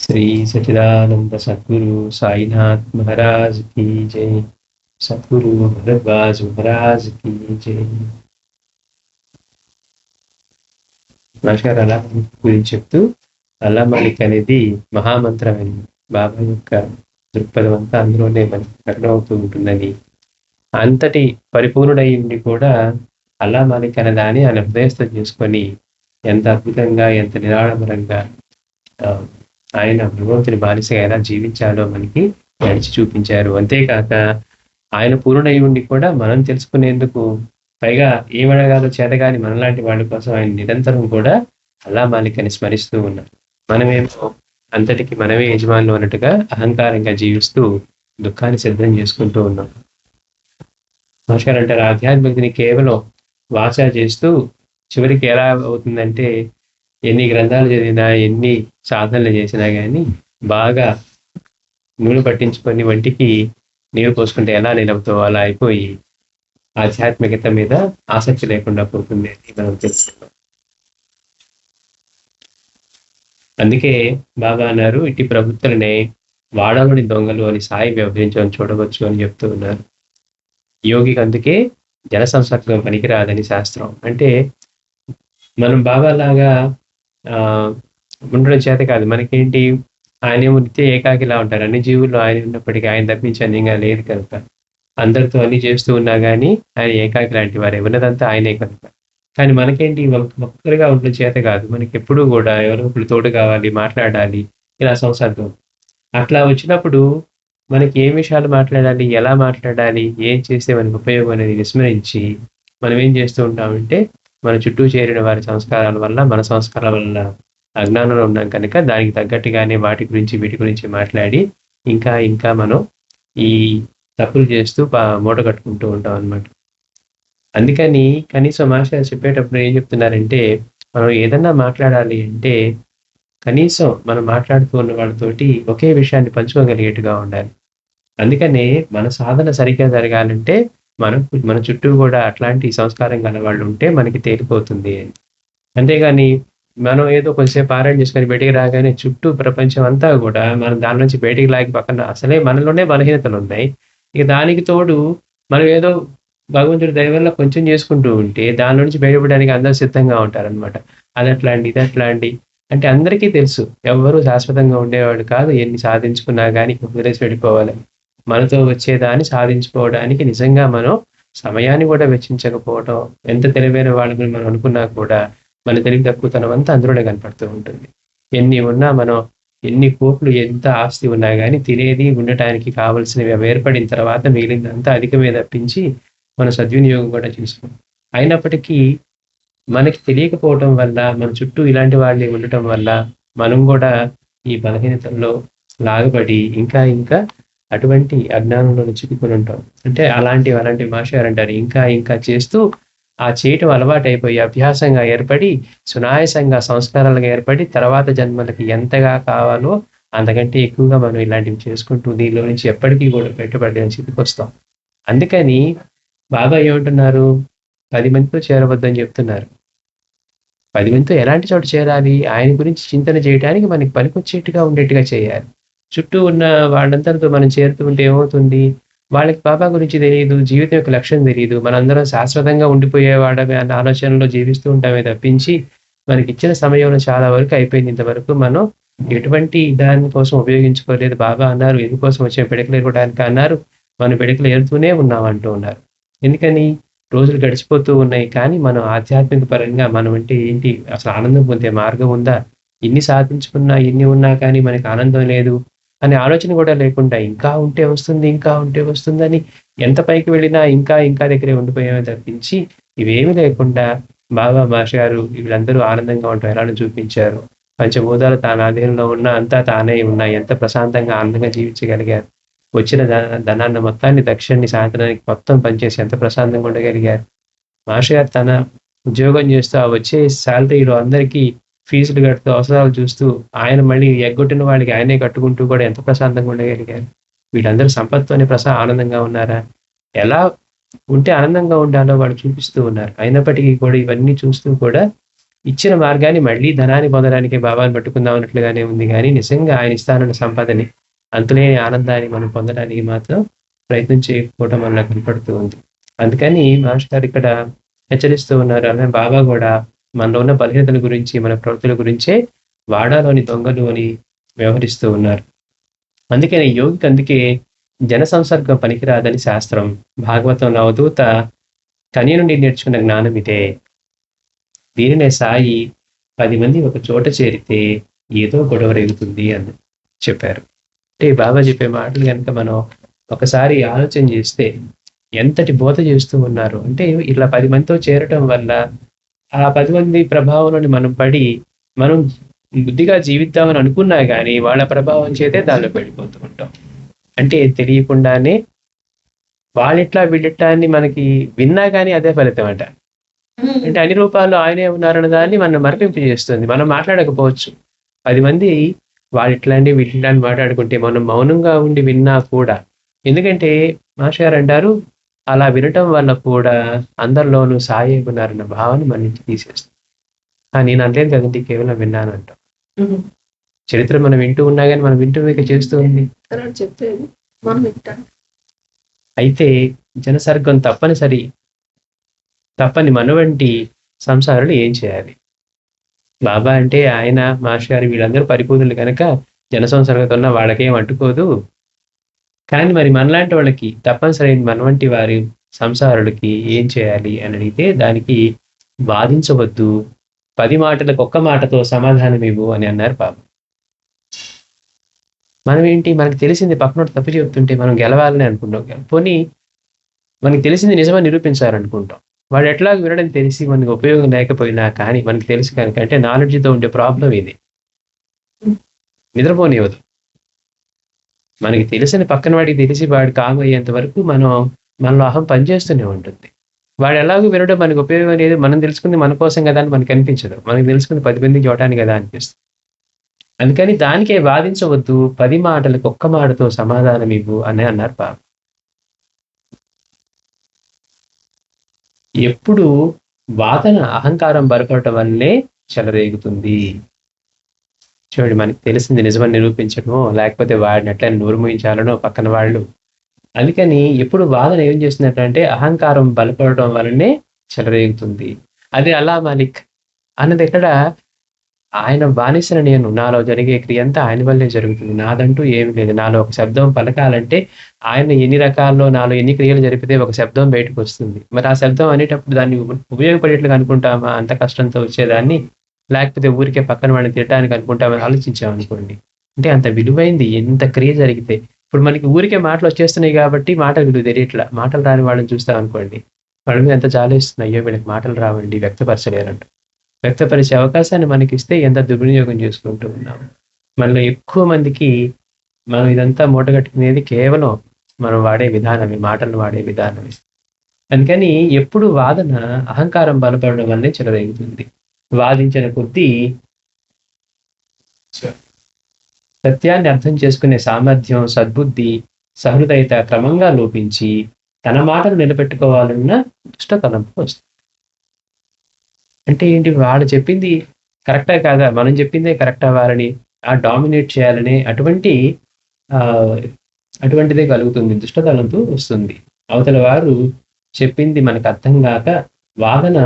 श्री सच्चिदानंद सद्गुरु साईनाथ महाराज की जय। सद्गुरु भरद्वाज महाराज की जय। నమస్కారం. అలా గురించి చెప్తూ అల్లా మాలిక్ అనేది మహామంత్రమని, బాబా యొక్క దృక్పథం అంతా అందులోనే మనకి అర్థమవుతూ ఉంటుందని, అంతటి పరిపూర్ణుడై ఉండి కూడా అల్లా మాలిక్ అనే దాన్ని ఆయన హృదయస్థం చేసుకొని ఎంత అద్భుతంగా, ఎంత నిరాడంబరంగా ఆయన భగవంతుని బానిసగా ఎలా జీవించాలో మనకి నడిచి చూపించారు. అంతేకాక ఆయన పూర్ణుడై ఉండి కూడా మనం తెలుసుకునేందుకు, పైగా ఏమడగాలో చేతగాని మనలాంటి వాళ్ళ కోసం ఆయన నిరంతరం కూడా అల్లా మాలిక్ అని స్మరిస్తూ ఉన్నారు. మనమేమో అంతటికి మనమే యజమానులు అన్నట్టుగా అహంకారంగా జీవిస్తూ దుఃఖాన్ని సిద్ధం చేసుకుంటూ ఉన్నాం. నమస్కారం అంటారు, ఆధ్యాత్మికతని కేవలం వాచా చేస్తూ చివరికి ఎలా అవుతుందంటే, ఎన్ని గ్రంథాలు చదివినా, ఎన్ని సాధనలు చేసినా కానీ బాగా నూనె పట్టించుకొని వంటికి నీరు పోసుకుంటే ఎలా నిలవుతావో అలా అయిపోయి ఆధ్యాత్మికత మీద ఆసక్తి లేకుండా పోతుంది అని మనం తెలుసుకున్నాం. అందుకే బాబా అన్నారు, ఇట్టి ప్రవృత్తులనే వాడలోని దొంగలు అని సాయి వ్యవహరించని చూడవచ్చు అని చెప్తూ ఉన్నారు. యోగికి అందుకే జన సంసర్గం పనికిరాదని శాస్త్రం. అంటే మనం బాబా లాగా ఉండడం చేత కాదు. మనకేంటి, ఆయనేమో నిత్య ఏకాకిలా ఉంటారు. అన్ని జీవుల్లో ఆయన ఉన్నప్పటికీ ఆయన తప్పించి అన్యంగా లేదు కనుక అందరితో అన్ని చేస్తూ ఉన్నా కానీ ఆయన ఏకాకి లాంటి వారు, ఉన్నదంతా ఆయనే కనుక. కానీ మనకేంటి, ఒక్కరిగా ఉండడం చేత కాదు. మనకి ఎప్పుడూ కూడా ఎవరో ఒకరు తోడు కావాలి, మాట్లాడాలి, ఇలా సంసర్గం. అట్లా వచ్చినప్పుడు మనకి ఏ విషయాలు మాట్లాడాలి, ఎలా మాట్లాడాలి, ఏం చేస్తే మనకి ఉపయోగం అనేది విస్మరించి మనం ఏం చేస్తూ ఉంటామంటే, మన చుట్టూ చేరిన వారి సంస్కారాల వల్ల, మన సంస్కారాల వల్ల అజ్ఞానంలో ఉన్నాం కనుక దానికి తగ్గట్టుగానే వాటి గురించి వీటి గురించి మాట్లాడి ఇంకా ఇంకా మనం ఈ తప్పులు చేస్తూ మూట కట్టుకుంటూ ఉంటాం అన్నమాట. అందుకని కనీసం మాస్టర్ చెప్పేటప్పుడు ఏం చెప్తున్నారంటే, మనం ఏదన్నా మాట్లాడాలి అంటే కనీసం మనం మాట్లాడుతూ ఉన్న వాళ్ళతోటి ఒకే విషయాన్ని పంచుకోగలిగేట్టుగా ఉండాలి. అందుకనే మన సాధన సరిగ్గా జరగాలంటే మన చుట్టూ కూడా అట్లాంటి సంస్కారం గల వాళ్ళు ఉంటే మనకి తేలిపోతుంది. అంతేగాని మనం ఏదో కొంచెంసేపు పారాయణ చేసుకొని బయటికి రాగానే చుట్టూ ప్రపంచం అంతా కూడా మనం దాని నుంచి బయటికి లాగి పక్కన, అసలే మనలోనే బలహీనతలు ఉన్నాయి, ఇక దానికి తోడు మనం ఏదో భగవంతుడి దయ వల్ల కొంచెం చేసుకుంటూ ఉంటే దాని నుంచి బయటపడడానికి అందరూ సిద్ధంగా ఉంటారనమాట. అది అట్లాంటి, ఇది అట్లాంటి అంటే అందరికీ తెలుసు, ఎవరు శాశ్వతంగా ఉండేవాడు కాదు. ఎన్ని సాధించుకున్నా కానీ వదిలేసి వెళ్ళిపోవాలి. మనతో వచ్చేదాన్ని సాధించుకోవడానికి నిజంగా మనం సమయాన్ని కూడా వెచ్చించకపోవడం, ఎంత తెలివైన వాళ్ళని మనం అనుకున్నా కూడా మన తెలివి తక్కువతనం అంతా అందులోనే కనపడుతూ ఉంటుంది. ఎన్ని ఉన్నా మనం, ఎన్ని కోట్లు, ఎంత ఆస్తి ఉన్నా కానీ తినేది ఉండటానికి కావలసినవి అవి ఏర్పడిన తర్వాత మిగిలిందంతా అధికమే తప్పించి మన సద్వినియోగం కూడా చేసుకోం. అయినప్పటికీ మనకి తెలియకపోవటం వల్ల, మన చుట్టూ ఇలాంటి వాళ్ళే ఉండటం వల్ల మనం కూడా ఈ బలహీనతల్లో లాగబడి ఇంకా ఇంకా అటువంటి అజ్ఞానంలో చిక్కుకొని ఉంటాం. అంటే అలాంటి మాస్టర్ అంటారు, ఇంకా ఇంకా చేస్తూ ఆ చేయటం అలవాటు అయిపోయి అభ్యాసంగా ఏర్పడి సునాయాసంగా సంస్కారాలుగా ఏర్పడి తర్వాత జన్మలకి ఎంతగా కావాలో అంతకంటే ఎక్కువగా మనం ఇలాంటివి చేసుకుంటూ దీనిలో నుంచి ఎప్పటికీ కూడా బయటపడలేని స్థితికి వస్తాం. అందుకని బాబా ఏమంటున్నారు, 10 మందితో చేరవద్దని చెప్తున్నారు. 10 మందితో ఎలాంటి చోట చేరాలి, ఆయన గురించి చింతన చేయడానికి మనకి పనికొచ్చేట్టుగా ఉండేట్టుగా చేయాలి. చుట్టూ ఉన్న వాళ్ళందరితో మనం చేరుతూ ఉంటే ఏమవుతుంది, వాళ్ళకి బాబా గురించి తెలియదు, జీవితం యొక్క లక్ష్యం తెలియదు, మనందరం శాశ్వతంగా ఉండిపోయేవాడమే అన్న ఆలోచనలో జీవిస్తూ ఉంటామే తప్పించి మనకి ఇచ్చిన సమయంలో చాలా వరకు అయిపోయింది. ఇంతవరకు మనం ఎటువంటి దాని కోసం ఉపయోగించుకోలేదు. బాబా అన్నారు, ఎందుకోసం వచ్చే పిడకలు ఎరగడానికి అన్నారు, మన పిడకలు ఏరుతూనే ఉన్నాం అంటూ ఉన్నారు. ఎందుకని, రోజులు గడిచిపోతూ ఉన్నాయి కానీ మనం ఆధ్యాత్మిక పరంగా మనం అంటే ఏంటి, అసలు ఆనందం పొందే మార్గం ఉందా, ఇన్ని సాధించుకున్నా ఎన్ని ఉన్నా కానీ మనకి ఆనందం లేదు అనే ఆలోచన కూడా లేకుండా ఇంకా ఉంటే వస్తుంది, ఇంకా ఉంటే వస్తుందని ఎంత పైకి వెళ్ళినా ఇంకా ఇంకా దగ్గరే ఉండిపోయామే తప్పించి ఇవేమీ లేకుండా బాబా మాష గారు వీళ్ళందరూ ఆనందంగా ఉంటాం ఎలా చూపించారు. పంచభూతాలు తాను ఆధీనంలో ఉన్నా అంతా తానే ఉన్నాయి, ఎంత ప్రశాంతంగా ఆనందంగా జీవించగలిగారు. వచ్చిన ధనాన్ని మొత్తాన్ని దక్షిణాన్ని సాయంత్రానికి మొత్తం పనిచేసి ఎంత ప్రశాంతంగా ఉండగలిగారు. మాష గారు తన ఉద్యోగం చేస్తూ ఆ వచ్చే శాలరీలో అందరికీ ఫీజులు కడుతూ అవసరాలు చూస్తూ ఆయన మళ్ళీ ఎగ్గొట్టిన వాళ్ళకి ఆయనే కట్టుకుంటూ కూడా ఎంత ప్రశాంతంగా ఉండగలిగారు. వీళ్ళందరూ సంపత్తోనే ఆనందంగా ఉన్నారా, ఎలా ఉంటే ఆనందంగా ఉండాలో వాళ్ళు చూపిస్తూ ఉన్నారు. అయినప్పటికీ కూడా ఇవన్నీ చూస్తూ కూడా ఇచ్చిన మార్గాన్ని మళ్ళీ ధనాన్ని పొందడానికి బాబాని పట్టుకుందాం అన్నట్లుగానే ఉంది కానీ నిజంగా ఆయన ఇస్తానన్న సంపదని అంతులేని ఆనందాన్ని మనం పొందడానికి మాత్రం ప్రయత్నం చేయకపోవడం వల్ల కనపడుతూ ఉంది. అందుకని మాస్టర్ గారు ఇక్కడ హెచ్చరిస్తూ ఉన్నారు. అలాగే బాబా కూడా మనలో ఉన్న బలహీనతల గురించి, మన ప్రవృత్తుల గురించే వాడాలోని దొంగలు అని వ్యవహరిస్తూ ఉన్నారు. అందుకని అందుకే జన సంసర్గం పనికిరాదని శాస్త్రం. భాగవతంలో అవధూత కన్య నుండి నేర్చుకున్న జ్ఞానం ఇదే. దీనినే సాయి 10 మంది ఒక చోట చేరితే ఏదో గొడవ రేగుతుంది అని చెప్పారు. అంటే బాబా చెప్పే మాటలు కనుక మనం ఒకసారి ఆలోచన చేస్తే ఎంతటి బోధ చేస్తూ ఉన్నారు. అంటే ఇలా 10 మందితో చేరటం వల్ల ఆ 10 మంది ప్రభావంలోని మనం పడి మనం బుద్ధిగా జీవిద్దామని అనుకున్నా కానీ వాళ్ళ ప్రభావం చేతే దానిలో పడిపోతూ ఉంటాం. అంటే తెలియకుండానే వాళ్ళిట్లా వీళ్ళిట్లా అని మనకి విన్నా కానీ అదే ఫలితం అంట. అంటే అన్ని రూపాల్లో ఆయనే ఉన్నారన్న దాన్ని మనం మరపింపు చేస్తుంది. మనం మాట్లాడకపోవచ్చు. 10 మంది వాళ్ళిట్లా అండి వీళ్ళిట్లా అని మాట్లాడుకుంటే మనం మౌనంగా ఉండి విన్నా కూడా, ఎందుకంటే మాస్టర్ గారు అంటారు అలా వినటం వల్ల కూడా అందరిలోనూ సాయి ఉన్నారన్న భావన మన నుంచి తీసేస్తుంది. నేను అనలేదు కదండి, కేవలం విన్నాను అంటాం. చరిత్ర మనం వింటూ ఉన్నా కానీ మనం వింటూ చేస్తూ ఉంది. అయితే జనసర్గం తప్పని మన వంటి సంసారాలు ఏం చేయాలి? బాబా అంటే ఆయన, మాస్టర్ గారు వీళ్ళందరూ పరిపూర్ణులు కనుక జన సంసర్గత ఉన్న వాళ్ళకేం అంటుకోదు. కానీ మరి మనలాంటి వాళ్ళకి తప్పనిసరి మన వంటి వారి సంసారులకి ఏం చేయాలి అని అడిగితే దానికి వాదించవద్దు, 10 మాటలకు ఒక్క మాటతో సమాధానం ఇవ్వు అని అన్నారు బాబా. మనం ఏంటి, మనకు తెలిసింది పక్కనోడు తప్పు చెప్తుంటే మనం గెలవాలని అనుకుంటాం. పోనీ మనకి తెలిసింది నిజమని నిరూపించాలనుకుంటాం. వాడు ఎట్లా వినడం తెలిసి మనకి ఉపయోగం లేకపోయినా కానీ మనకి తెలుసు కనుక, అంటే నాలెడ్జ్తో ఉండే ప్రాబ్లం ఇది, నిద్రపోనివ్వదు. మనకి తెలిసిన పక్కన వాడికి తెలిసి వాడు కామయ్యేంత వరకు మనలో అహం పనిచేస్తూనే ఉంటుంది. వాడు ఎలాగో వినడం మనకు ఉపయోగం లేదు, మనం తెలుసుకుంది మన కోసం కదా అని మనకు అనిపించదు. మనకి తెలుసుకుంది 10 మందికి చూడటానికి కదా అనిపిస్తుంది. అందుకని దానికే వాదించవద్దు, 10 మాటలకు ఒక్క మాటతో సమాధానం ఇవ్వు అని అన్నారు బాబా. ఎప్పుడు వాదన అహంకారం బలపడటం వల్లే చెలరేగుతుంది. చూడండి, మనకి తెలిసింది నిజమని నిరూపించడమో లేకపోతే వాడిని ఎట్లా నోరు మూయించాలనో పక్కన వాళ్ళు. అందుకని ఎప్పుడు వాదన ఏం చేస్తున్నట్లంటే అహంకారం బలపడటం వల్లనే చెలరేగుతుంది. అది అలా మాలిక్ అన్నది ఎక్కడ, ఆయన బానిసన నేను, నాలో జరిగే క్రియ అంతా ఆయన వల్లే జరుగుతుంది, నాదంటూ ఏమి లేదు. నాలో ఒక శబ్దం పలకాలంటే ఆయన ఎన్ని రకాల్లో నాలో ఎన్ని క్రియలు జరిపితే ఒక శబ్దం బయటకు వస్తుంది. మరి ఆ శబ్దం అనేటప్పుడు దాన్ని ఉపయోగపడేట్లుగా అనుకుంటామా అంత కష్టంతో వచ్చేదాన్ని, లేకపోతే ఊరికే పక్కన వాడిని తిట్టడానికి అనుకుంటామని ఆలోచించామనుకోండి. అంటే అంత విలువైంది ఎంత క్రియ జరిగితే. ఇప్పుడు మనకి ఊరికే మాటలు వచ్చేస్తున్నాయి కాబట్టి మాటలు విలువ తెలియట్లా. మాటలు రాని వాళ్ళని చూస్తాం అనుకోండి, వాళ్ళ మీద ఎంత జాలేస్తుంది, అయ్యో వీళ్ళకి మాటలు రావండి, వ్యక్తపరచలేరంట. వ్యక్తపరిచే అవకాశాన్ని మనకి ఇస్తే ఎంత దుర్వినియోగం చేసుకుంటూ ఉన్నాం. మనలో ఎక్కువ మందికి మనం ఇదంతా మూటగట్టుకునేది కేవలం మనం వాడే విధానమే, మాటలు వాడే విధానమే. అందుకని ఎప్పుడు వాదన అహంకారం బలపడడం వల్లే చెలరేగుతుంది. వాదించిన కొద్దీ సత్యాన్ని అర్థం చేసుకునే సామర్థ్యం, సద్బుద్ధి, సహృదయత క్రమంగా లోపించి తన మాటను నిలబెట్టుకోవాలన్న దుష్టతనంపు వస్తుంది. అంటే ఏంటి, వాళ్ళు చెప్పింది కరెక్టా కాదా, మనం చెప్పిందే కరెక్ట్ అవ్వాలని డామినేట్ చేయాలని అటువంటిదే కలుగుతుంది, దుష్టతలంతో వస్తుంది. అవతల వారు చెప్పింది మనకు అర్థం కాక వాదన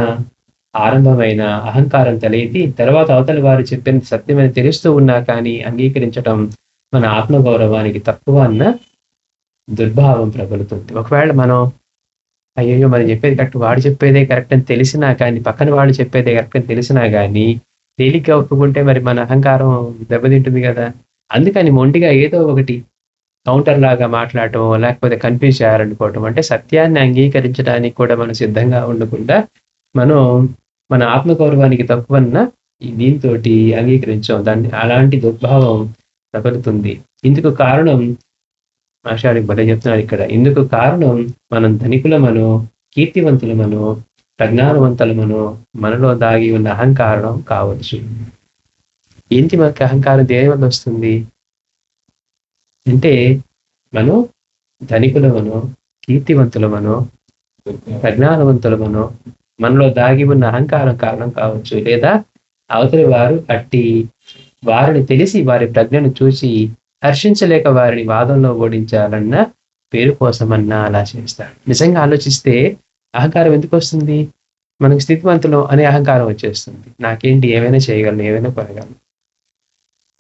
ఆరంభమైన అహంకారం తలెత్తి తర్వాత అవతల వారు చెప్పింది సత్యమని తెలుస్తూ ఉన్నా కానీ అంగీకరించటం మన ఆత్మగౌరవానికి తక్కువ అన్న దుర్భావం ప్రబలుతుంది. ఒకవేళ మనం అయ్యో మనం చెప్పేది కరెక్ట్, వాడు చెప్పేదే కరెక్ట్ అని తెలిసినా కానీ, పక్కన వాళ్ళు చెప్పేదే కరెక్ట్ అని తెలిసినా కానీ తేలిగ్గా ఒప్పుకుంటే మరి మన అహంకారం దెబ్బతింటుంది కదా. అందుకని మొండిగా ఏదో ఒకటి కౌంటర్ లాగా మాట్లాడటం, లేకపోతే కన్ఫ్యూజ్ చేయాలనుకోవటం, అంటే సత్యాన్ని అంగీకరించడానికి కూడా మనం సిద్ధంగా ఉండకుండా మనం మన ఆత్మగౌరవానికి తక్కువన్న దీంతో అంగీకరించాం దాన్ని, అలాంటి దుర్భావం ప్రబలుతుంది. ఇందుకు కారణం మాస్టారికి భలే చెప్తున్నారు ఇక్కడ. ఇందుకు కారణం మనం ధనికులమనో, కీర్తివంతులమనో, ప్రజ్ఞానవంతులమనో మనలో దాగి ఉన్న అహంకారం కావచ్చు. ఏంటి మనకి అహంకారం దేని వల్ల వస్తుంది అంటే, మనం ధనికులమనో, కీర్తివంతులమనో, ప్రజ్ఞానవంతులమనో మనలో దాగి ఉన్న అహంకారం కారణం కావచ్చు, లేదా అవతలి వారు అట్టి వారిని తెలిసి వారి ప్రజ్ఞను చూసి హర్షించలేక వారిని వాదంలో ఓడించాలన్న పేరు కోసమన్నా అలా చేస్తాడు. నిజంగా ఆలోచిస్తే అహంకారం ఎందుకు వస్తుంది? మనకు స్థితివంతులం అనే అహంకారం వచ్చేస్తుంది. నాకేంటి, ఏమైనా చేయగలను, ఏమైనా కొనగలను.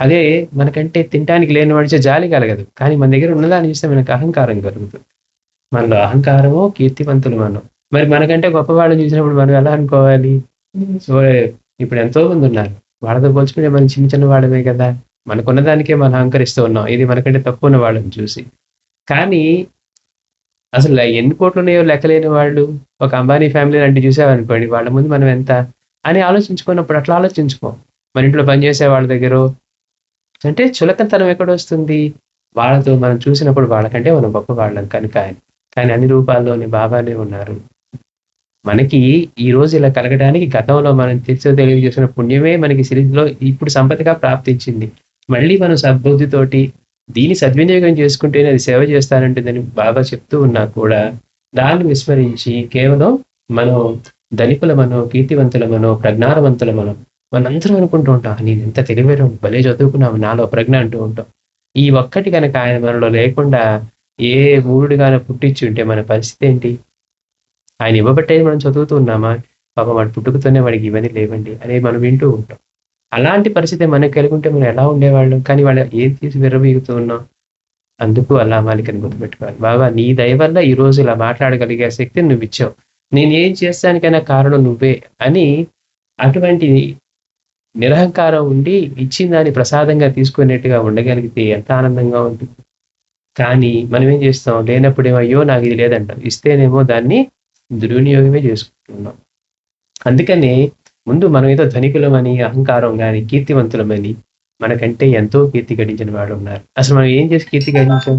అదే మనకంటే తినటానికి లేని వాడిచే జాలి కలగదు, కానీ మన దగ్గర ఉన్నదాన్ని చూస్తే మనకు అహంకారం కలుగుతుంది. మనలో అహంకారము, కీర్తివంతులు మనం. మరి మనకంటే గొప్పవాళ్ళని చూసినప్పుడు మనం ఎలా అనుకోవాలి? సో ఇప్పుడు ఎంతో మంది ఉన్నారు, వాళ్ళతో పోల్చుకుంటే మనం చిన్న చిన్న వాళ్ళమే కదా, మనకున్న దానికే మనం అహంకరిస్తూ ఉన్నాం, ఇది మనకంటే తక్కువ ఉన్న వాళ్ళని చూసి. కానీ అసలు ఎన్ని కోట్లు ఉన్నాయో లెక్కలేని వాళ్ళు, ఒక అంబానీ ఫ్యామిలీ లాంటి చూసామనుకోండి, వాళ్ళ ముందు మనం ఎంత అని ఆలోచించుకున్నప్పుడు అట్లా ఆలోచించుకో. మన ఇంట్లో పనిచేసే వాళ్ళ దగ్గర అంటే చులకనతనం ఎక్కడొస్తుంది? వాళ్ళతో మనం చూసినప్పుడు వాళ్ళకంటే మనం గొప్ప వాళ్ళం కనుక. కానీ అన్ని రూపాల్లోని బాబానే ఉన్నారు. మనకి ఈ రోజు ఇలా కలగడానికి గతంలో మనం తెలియజేసిన పుణ్యమే మనకి సిరీస్లో ఇప్పుడు సంపదగా ప్రాప్తించింది. మళ్ళీ మనం సద్బుద్ధితోటి దీన్ని సద్వినియోగం చేసుకుంటేనే అది సేవ చేస్తానంటుందని బాబా చెప్తూ ఉన్నా కూడా దాన్ని విస్మరించి కేవలం మనం ధనికులమనో, కీర్తివంతులమనో, ప్రజ్ఞానవంతులమనో మనందరం అనుకుంటూ ఉంటాం, నేను ఎంత తెలివైన భలే చదువుకున్నాము, నాలో ప్రజ్ఞ అంటూ ఉంటాం. ఈ ఒక్కటి కనుక ఆయన మనలో లేకుండా ఏ మూడుగానో పుట్టించి ఉంటే మన పరిస్థితి ఏంటి? ఆయన ఇవ్వబట్టేది మనం చదువుతూ ఉన్నామా? పాపం వాడు పుట్టుకతోనే వాడికి ఇవన్నీ లేవండి అనేది మనం వింటూ ఉంటాం. అలాంటి పరిస్థితి మనకు కలిగి ఉంటే మనం ఎలా ఉండేవాళ్ళం? కానీ వాళ్ళు ఏది తీసి విర్రవీగుతూ ఉన్నాం. అందుకు అల్లా మాలికని గుర్తుపెట్టుకోవాలి. బాబా నీ దయ వల్ల ఈ రోజు ఇలా మాట్లాడగలిగే శక్తిని నువ్వు ఇచ్చావు, నేను ఏం చేస్తానికైనా కారణం నువ్వే అని అటువంటి నిరహంకారం ఉండి ఇచ్చిన దాన్ని ప్రసాదంగా తీసుకునేట్టుగా ఉండగలిగితే ఎంత ఆనందంగా ఉంటుంది. కానీ మనం ఏం చేస్తాం? లేనప్పుడేమో అయ్యో నాకు ఇది లేదంటాం, ఇస్తేనేమో దాన్ని దుర్వినియోగమే చేసుకుంటున్నాం. అందుకని ముందు మనం ఏదో ధనికులమని అహంకారం కానీ, కీర్తివంతులమని, మనకంటే ఎంతో కీర్తి గడించిన వాళ్ళు ఉన్నారు. అసలు మనం ఏం చేసి కీర్తి గడించాం?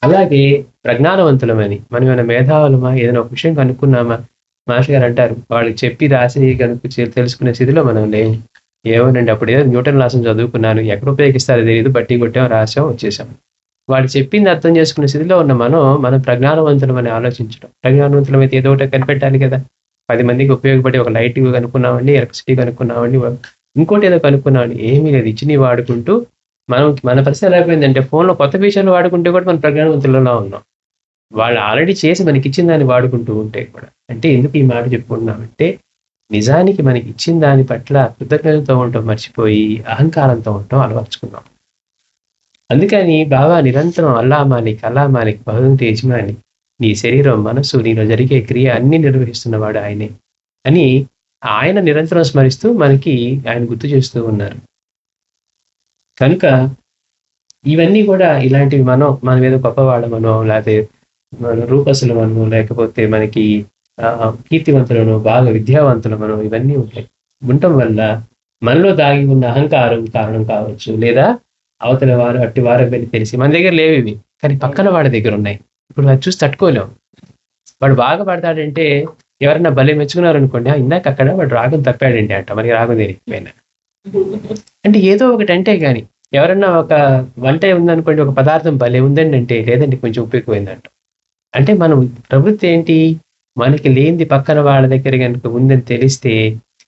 అలాగే ప్రజ్ఞానవంతులమని, మనం ఏమైనా మేధావులమా? ఏదైనా ఒక విషయం కనుక్కున్నామా? మాస్టర్ గారు అంటారు, వాళ్ళకి చెప్పి రాసి కనుక తెలుసుకునే స్థితిలో మనం లేవు. ఏమోనండి, అప్పుడు ఏదో న్యూటన్ లాసం చదువుకున్నాను, ఎక్కడ ఉపయోగిస్తారో తెలియదు, బట్టి కొట్టాం, రాసాం, వచ్చేసాం. వాడు చెప్పింది అర్థం చేసుకునే స్థితిలో ఉన్న మనం ప్రజ్ఞానవంతులమని ఆలోచించడం. ప్రజ్ఞానవంతులమైతే ఏదో ఒకటి కనిపెట్టాలి కదా. 10 మందికి ఉపయోగపడి ఒక లైట్ కనుక్కున్నామండి, ఎలక్ట్రిసిటీ కనుక్కున్నామండి, ఇంకోటి ఏదో కనుక్కున్నామండి, ఏమీ లేదు, ఇచ్చినవి వాడుకుంటూ మన పరిస్థితి ఎలా అయిపోయిందంటే ఫోన్లో కొత్త విషయాలు వాడుకుంటే కూడా మనం ప్రజ్ఞానవంతులలో ఉన్నాం. వాళ్ళు ఆల్రెడీ చేసి మనకి ఇచ్చిన దాన్ని వాడుకుంటూ ఉంటే కూడా. అంటే ఎందుకు ఈ మాట చెప్పుకుంటున్నామంటే, నిజానికి మనకి ఇచ్చిన దాని పట్ల కృతజ్ఞతతో ఉండటం మర్చిపోయి అహంకారంతో ఉండటం అలవర్చుకున్నాం. అందుకని బాబా నిరంతరం అల్లా మాలిక్, అల్లా మాలిక్, భగవంతుడి యజమాని, నీ శరీరం, మనసు, నీలో జరిగే క్రియ అన్ని నిర్వహిస్తున్నవాడు ఆయనే అని ఆయన నిరంతరం స్మరిస్తూ మనకి ఆయన గుర్తు చేస్తూ ఉన్నారు. కనుక ఇవన్నీ కూడా ఇలాంటివి మనం ఏదో గొప్పవాళ్ళమనో, లేకపోతే మన రూపసులమనో, లేకపోతే మనకి కీర్తివంతులను, బాగా విద్యావంతులమనో ఇవన్నీ ఉంటాయి. ఉండటం వల్ల మనలో దాగి ఉన్న అహంకారం కారణం కావచ్చు, లేదా అవతల వారు అట్టి వారు వెళ్ళి తెలిసి మన దగ్గర లేవు ఇవి, కానీ పక్కన వాడి దగ్గర ఉన్నాయి. ఇప్పుడు అది చూసి తట్టుకోలేం. వాడు బాగా పడతాడంటే ఎవరన్నా భలే మెచ్చుకున్నారు అనుకోండి, ఇందాక అక్కడ వాడు రాగం తప్పాడండి అంట, మనకి రాగం తెలియకపోయినా. అంటే ఏదో ఒకటి అంటే కానీ, ఎవరన్నా ఒక వంట ఉందనుకోండి, ఒక పదార్థం భలే ఉందండి అంటే, లేదండి కొంచెం ఉప్పు ఎక్కువైందంట. అంటే మనం ప్రవృత్తి ఏంటి? మనకి లేనిది పక్కన వాళ్ళ దగ్గర కనుక ఉందని తెలిస్తే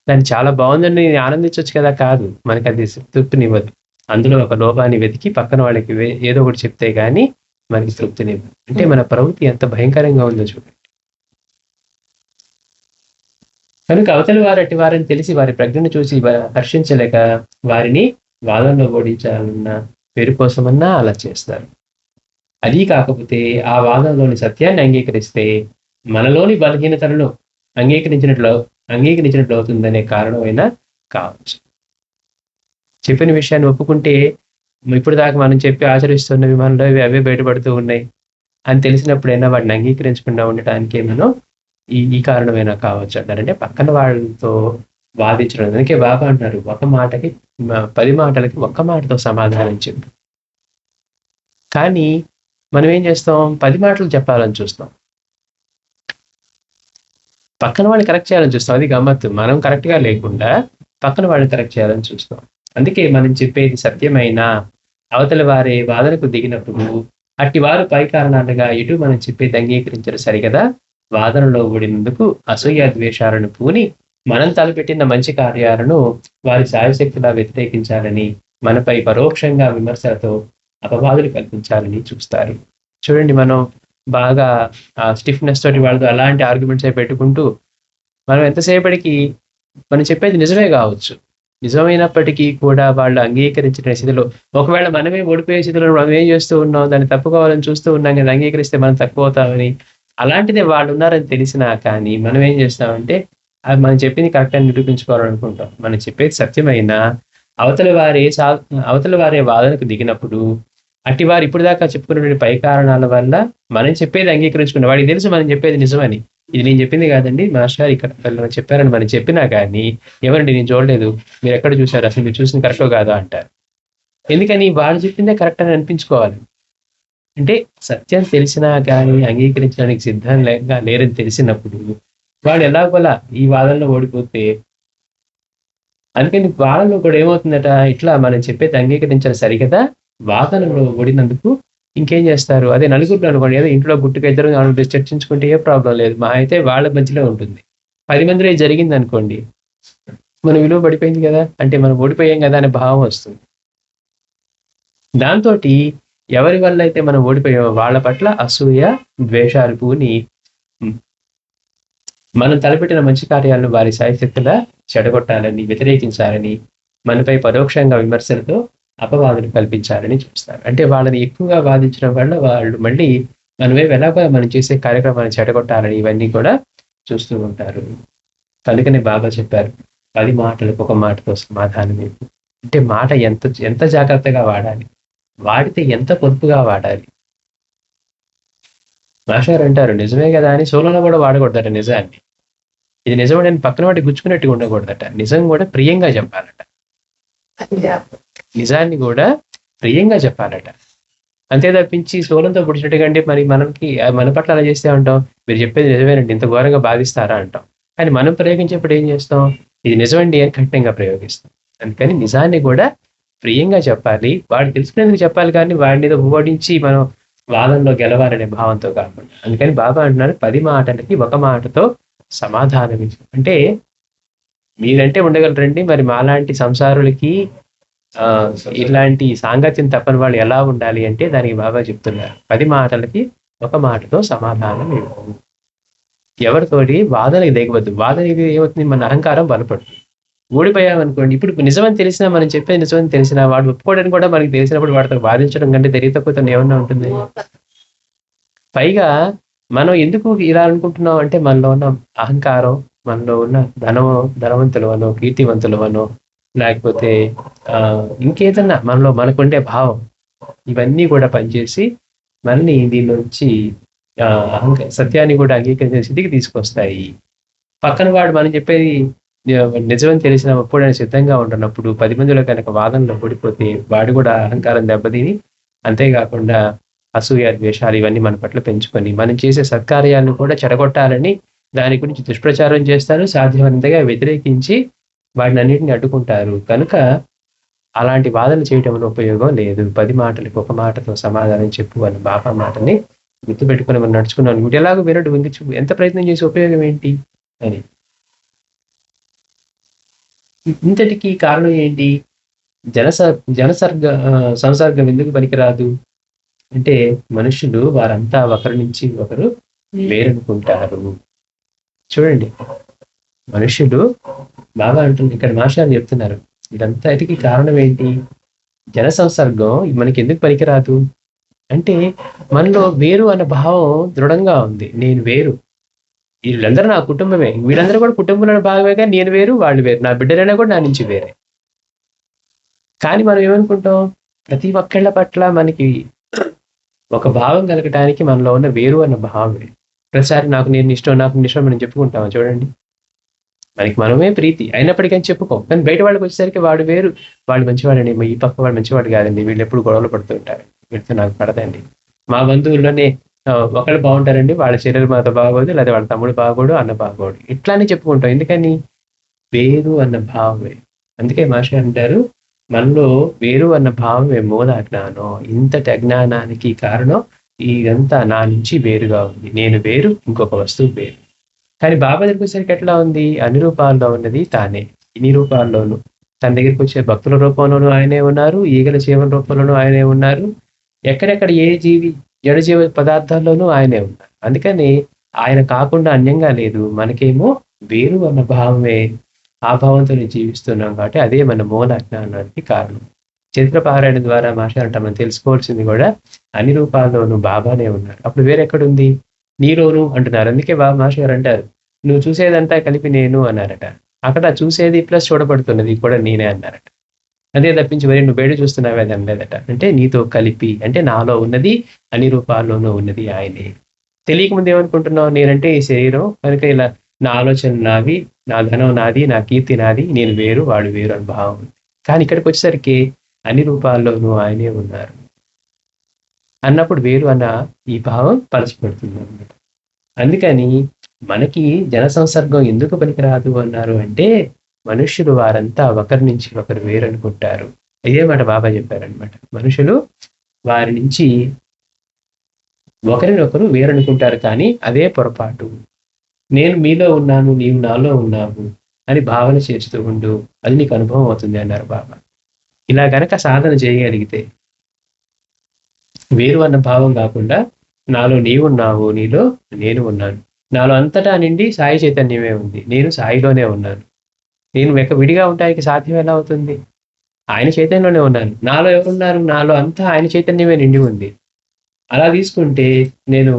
దాన్ని చాలా బాగుందని ఆనందించవచ్చు కదా. కాదు, మనకి అది తృప్తినివ్వదు. అందులో ఒక లోపాన్ని వెతికి పక్కన వాళ్ళకి ఏదో ఒకటి చెప్తే గానీ మనకి తృప్తినివ్వదు. అంటే మన ప్రవృత్తి ఎంత భయంకరంగా ఉందో చూడండి. కనుక అవతలి వారటి వారిని తెలిసి వారి ప్రజ్ఞను చూసి హర్షించలేక వారిని వాదంలో ఓడించాలన్న పేరు కోసమన్నా అలా చేస్తారు. అది కాకపోతే ఆ వాదంలోని సత్యాన్ని అంగీకరిస్తే మనలోని బలహీనతలను అంగీకరించినట్లు అవుతుందనే కారణమైనా కావచ్చు. చెప్పిన విషయాన్ని ఒప్పుకుంటే ఇప్పుడు దాకా మనం చెప్పి ఆచరిస్తున్న మనలో అవే బయటపడుతూ ఉన్నాయి అని తెలిసినప్పుడైనా వాటిని అంగీకరించకుండా ఉండటానికి మనం ఈ కారణమైనా కావచ్చు అంటారంటే పక్కన వాళ్ళతో వాదించడం. అందుకే బాబా అంటారు, 1 మాటకి 10 మాటలకి 1 మాటతో సమాధానం చెప్పు. కానీ మనం ఏం చేస్తాం? 10 మాటలు చెప్పాలని చూస్తాం, పక్కన వాళ్ళని కరెక్ట్ చేయాలని చూస్తాం. అది గమ్మత్తు. మనం కరెక్ట్ గా లేకుండా పక్కన వాళ్ళని కరెక్ట్ చేయాలని చూస్తాం. అందుకే మనం చెప్పేది సత్యమైన అవతల వారే వాదనకు దిగినప్పుడు అట్టి వారు పై కారణాలుగా ఎటు మనం చెప్పేది అంగీకరించరు సరిగదా. వాదనలో ఓడినందుకు అసూయ ద్వేషాలను పూని మనం తలపెట్టిన మంచి కార్యాలను వారి శాయశక్తులా వ్యతిరేకించాలని, మనపై పరోక్షంగా విమర్శలతో అపవాదులు కల్పించాలని చూస్తారు. చూడండి, మనం బాగా స్టిఫ్‌నెస్ తోటి వాళ్ళతో అలాంటి ఆర్గ్యుమెంట్సే పెట్టుకుంటూ, మనం ఎంతసేపటికి మనం చెప్పేది నిజమే గావచ్చు. నిజమైనప్పటికీ కూడా వాళ్ళు అంగీకరించిన స్థితిలో, ఒకవేళ మనమే ఓడిపోయే స్థితిలో మనం ఏం చేస్తూ ఉన్నాం, దాన్ని తప్పుకోవాలని చూస్తూ ఉన్నాం కదా! అంగీకరిస్తే మనం తక్కువవుతామని. అలాంటిదే వాళ్ళున్నారని తెలిసినా కానీ, మనం ఏం చేస్తామంటే, అది మనం చెప్పింది కరెక్ట్ అని నిరూపించుకోవాలనుకుంటాం. మనం చెప్పేది సత్యమైనా, అవతల వారే అవతల వారే వాదనకు దిగినప్పుడు, అట్టివారు ఇప్పటిదాకా చెప్పుకున్నటువంటి పై కారణాల వల్ల మనం చెప్పేది అంగీకరించుకున్నాం. వాడికి తెలుసు మనం చెప్పేది నిజమని. ఇది నేను చెప్పింది కాదండి, మాస్టర్ గారు ఇక్కడ పలానా చెప్పారని మనం చెప్పినా కానీ, "ఏవండీ నేను చూడలేదు. మీరెక్కడ చూసారు? అసలు మీరు చూసింది కరెక్టో కాదో" అంటారు. ఎందుకని? వాళ్ళు చెప్పిందే కరెక్ట్ అని అనిపించుకోవాలి. అంటే సత్యం తెలిసినా కానీ అంగీకరించడానికి సిద్ధంగా లేరని తెలిసినప్పుడు, వాడు ఎలాగోలా ఈ వాదనలో ఓడిపోతే, అందుకని వాదనలో కూడా ఏమవుతుందట, ఇట్లా మనం చెప్పేది అంగీకరించాలి సరికదా, వాదనలో ఓడినందుకు ఇంకేం చేస్తారు, అదే నలుగురిలో అనుకోండి, ఏదో ఇంట్లో గుట్టుగా ఇద్దరు నలుగురు చర్చించుకుంటే ఏ ప్రాబ్లం లేదు. మహా అయితే వాళ్ళ మధ్యలో ఉంటుంది. 10 మందిలో ఇది జరిగిందనుకోండి, మన విలువ పడిపోయింది కదా, అంటే మనం ఓడిపోయాం కదా అనే భావం వస్తుంది. దాంతోటి ఎవరి వల్ల అయితే మనం ఓడిపోయామో వాళ్ళ పట్ల అసూయ, ద్వేషాలు పూని మనం తలపెట్టిన మంచి కార్యాలను వారి శాయశక్తులా చెడగొట్టాలని, వ్యతిరేకించాలని, మనపై పరోక్షంగా విమర్శలతో అపవాదులు కల్పించాలని చూస్తారు. అంటే వాళ్ళని ఎక్కువగా వాదించడం వల్ల వాళ్ళు మళ్ళీ మన వైపు ఎలాగో మనం చేసే కార్యక్రమాన్ని చెడగొట్టాలని ఇవన్నీ కూడా చూస్తూ ఉంటారు. కనుకనే బాబా చెప్పారు, 10 మాటలకు ఒక మాటతో సమాధానం ఇవ్వు. అంటే మాట ఎంత ఎంత జాగ్రత్తగా వాడాలి, వాడితే ఎంత పొదుపుగా వాడాలి. మాస్టర్ అంటారు, నిజమే కదా అని సోలోలో కూడా వాడకూడదట నిజాన్ని. ఇది నిజమని పక్కన వాటి గుచ్చుకున్నట్టుగా ఉండకూడదట. నిజం కూడా ప్రియంగా చెప్పాలట. నిజాన్ని కూడా ప్రియంగా చెప్పాలట. అంతే తప్పించి సోలంతో పొడిచినట్టుగా అంటే మరి మనకి మన పట్ల అలా చేస్తే ఉంటాం, మీరు చెప్పేది నిజమేనండి, ఇంత ఘోరంగా బాధిస్తారా అంటాం. కానీ మనం ప్రయోగించేప్పుడు ఏం చేస్తాం, ఇది నిజమండి అని కఠినంగా ప్రయోగిస్తాం. అందుకని నిజాన్ని కూడా ప్రియంగా చెప్పాలి. వాడు తెలుసుకునేందుకు చెప్పాలి, కానీ వాడిని ఓడించి మనం వాదనలో గెలవాలనే భావంతో కాకుండా. అందుకని బాబా అంటున్నారు, 10 మాటలకి ఒక మాటతో సమాధానం. అంటే మీరంటే ఉండగలరండి, మరి మాలాంటి సంసారులకి ఇట్లాంటి సాంగత్యం తప్పని వాళ్ళు ఎలా ఉండాలి అంటే దానికి బాబా చెప్తున్నారు, 10 మాటలకి ఒక మాటతో సమాధానం ఇవ్వు. ఎవరితోటి వాదనకి దిగవద్దు. వాదనకి ఏమవుతుంది, మన అహంకారం బలపడుతుంది. ఓడిపోయామనుకోండి, ఇప్పుడు నిజమని తెలిసినా, మనం చెప్పేది నిజమని తెలిసినా, వాడు ఒప్పుకోవడానికి కూడా మనకి తెలిసినప్పుడు వాడితో వాదించడం కంటే తెలివి తక్కువతో ఏమన్నా ఉంటుంది. పైగా మనం ఎందుకు ఇలా అనుకుంటున్నాం అంటే, మనలో ఉన్న అహంకారం, మనలో ఉన్న ధనవంతులవనో, కీర్తివంతులవనో, లేకపోతే ఇంకేదన్నా మనలో మనకుండే భావం, ఇవన్నీ కూడా పనిచేసి మనని దీనిలోంచి సత్యాన్ని కూడా అంగీకరించే స్థితికి తీసుకొస్తాయి. పక్కన వాడు మనం చెప్పేది నిజమని తెలిసిన ఒప్పుకోవడానికి సిద్ధంగా ఉంటున్నప్పుడు 10 మందిలో కనుక వాదనలో పడిపోతే వాడు కూడా అహంకారం దెబ్బతిని, అంతేకాకుండా అసూయ, ద్వేషాలు ఇవన్నీ మన పట్ల పెంచుకొని మనం చేసే సత్కార్యాలను కూడా చెడగొట్టాలని దాని గురించి దుష్ప్రచారం చేస్తారు. సాధ్యమైనంతగా వ్యతిరేకించి వాటిని అన్నింటినీ అడ్డుకుంటారు. కనుక అలాంటి వాదన చేయటం వల్ల ఉపయోగం లేదు. 10 మాటలకు ఒక మాటతో సమాధానం చెప్పు అన్న బాబా మాటని గుర్తుపెట్టుకుని మనం నడుచుకున్నాం. వీటి ఎలాగో వినడు, ఎంత ప్రయత్నం చేసే ఉపయోగం ఏంటి అని. ఇంతటికి కారణం ఏంటి? సంసర్గం ఎందుకు పనికిరాదు అంటే, మనుషులు వారంతా ఒకరి నుంచి ఒకరు వేరనుకుంటారు. చూడండి, మనుషులు బాగా అంటుంది, ఇక్కడ మాస్టర్ చెప్తున్నారు, ఇదంతటికి కారణం ఏంటి? జన సంసర్గం మనకి ఎందుకు పనికిరాదు అంటే, మనలో వేరు అన్న భావం దృఢంగా ఉంది. నేను వేరు, వీళ్ళందరూ నా కుటుంబమే, వీళ్ళందరూ కూడా కుటుంబంలో భాగమే, కానీ నేను వేరు, వాళ్ళు వేరు, నా బిడ్డలైనా కూడా నా నుంచి వేరే. కానీ మనం ఏమనుకుంటాం, ప్రతి ఒక్కళ్ళ పట్ల మనకి ఒక భావం కలగటానికి మనలో ఉన్న వేరు అన్న భావమే. ప్రతిసారి నాకు నేను ఇష్టం, నాకు ఇష్టం మనం చెప్పుకుంటాం. చూడండి, మనకి మనమే ప్రీతి అయినప్పటికీ చెప్పుకోం, కానీ బయట వాళ్ళకి వచ్చేసరికి వాడు వేరు, వాడు మంచివాడండి, ఈ పక్క వాడు మంచివాడు కాదండి, వీళ్ళు ఎప్పుడు గొడవలు పడుతూ ఉంటారు, వీళ్ళతో నాకు పడదండి. మా బంధువుల్లోనే ఒకళ్ళు బాగుంటారండి, వాళ్ళ చెల్లెలు మాతో బాగోదు, లేదా వాళ్ళ తమ్ముడు బాగోడు, అన్న బాగోడు, ఇట్లానే చెప్పుకుంటాం. ఎందుకని? వేరు అన్న భావమే. అందుకే మాస్టర్ అంటారు, మనలో వేరు అన్న భావమే మూల అజ్ఞానం. ఇంతటి అజ్ఞానానికి కారణం ఇదంతా నా నుంచి వేరుగా ఉంది. నేను వేరు, ఇంకొక వస్తువు వేరు. కానీ బాబా దగ్గరికి వచ్చేసరికి ఎట్లా ఉంది? అన్ని రూపాల్లో ఉన్నది తానే. ఇన్ని రూపాల్లోనూ. తన దగ్గరికి వచ్చే భక్తుల రూపంలోనూ ఆయనే ఉన్నారు. ఈగల జీవన రూపంలోనూ ఆయనే ఉన్నారు. ఎక్కడెక్కడ ఏ జీవి, జడ జీవ పదార్థాల్లోనూ ఆయనే ఉన్నారు. అందుకని ఆయన కాకుండా అన్యంగా లేదు. మనకేమో వేరు అన్న భావమే, ఆ భావంతోనే జీవిస్తున్నాం కాబట్టి అదే మన మూల అజ్ఞానానికి కారణం. చరిత్ర పారాయణ ద్వారా మాట్లాడటం మనం తెలుసుకోవాల్సింది కూడా అన్ని రూపాల్లోనూ బాబానే ఉన్నారు. అప్పుడు వేరెక్కడుంది? నీలోను అంటున్నారు. అందుకే బాబా మాస్టర్ గారు అంటారు, నువ్వు చూసేదంతా కలిపి నేను అన్నారట. అక్కడ చూసేది ప్లస్ చూడబడుతున్నది కూడా నేనే అన్నారట. అదే తప్పించి మరి నువ్వు బయట చూస్తున్నావే అది అనలేదట. అంటే నీతో కలిపి, అంటే నాలో ఉన్నది అన్ని రూపాల్లోనూ ఉన్నది ఆయనే. తెలియక ముందు ఏమనుకుంటున్నావు? నేనంటే ఈ శరీరం కనుక ఇలా నా ఆలోచనలు నావి, నా ధనం నాది, నా కీర్తి నాది, నేను వేరు వాడు వేరు అని భావం ఉంది. కానీ ఇక్కడికి వచ్చేసరికి అన్ని రూపాల్లోనూ ఆయనే ఉన్నారు అన్నప్పుడు వేరు అన్న ఈ భావం పలచబడుతుంది అన్నమాట. అందుకని మనకి జన సంసర్గం ఎందుకు పనికిరాదు అన్నారు అంటే, మనుష్యులు వారంతా ఒకరి నుంచి ఒకరు వేరనుకుంటారు. ఇదే మాట బాబా చెప్పారనమాట. మనుషులు వారి నుంచి ఒకరినొకరు వేరనుకుంటారు, కానీ అదే పొరపాటు. నేను మీలో ఉన్నాను, నీవు నాలో ఉన్నావు అని భావన చేస్తూ ఉండు, అది నీకు అనుభవం అవుతుంది అన్నారు బాబా. ఇలా గనక సాధన చేయగలిగితే వేరు అన్న భావం కాకుండా నాలో నీవున్నావు, నీలో నేను ఉన్నాను, నాలో అంతటా నిండి సాయి చైతన్యమే ఉంది, నేను సాయిలోనే ఉన్నాను. నేను విడిగా ఉండడానికి సాధ్యం ఎలా అవుతుంది? ఆయన చైతన్యంలోనే ఉన్నాను. నాలో ఎవరున్నారు? నాలో అంతా ఆయన చైతన్యమే నిండి ఉంది. అలా తీసుకుంటే నేను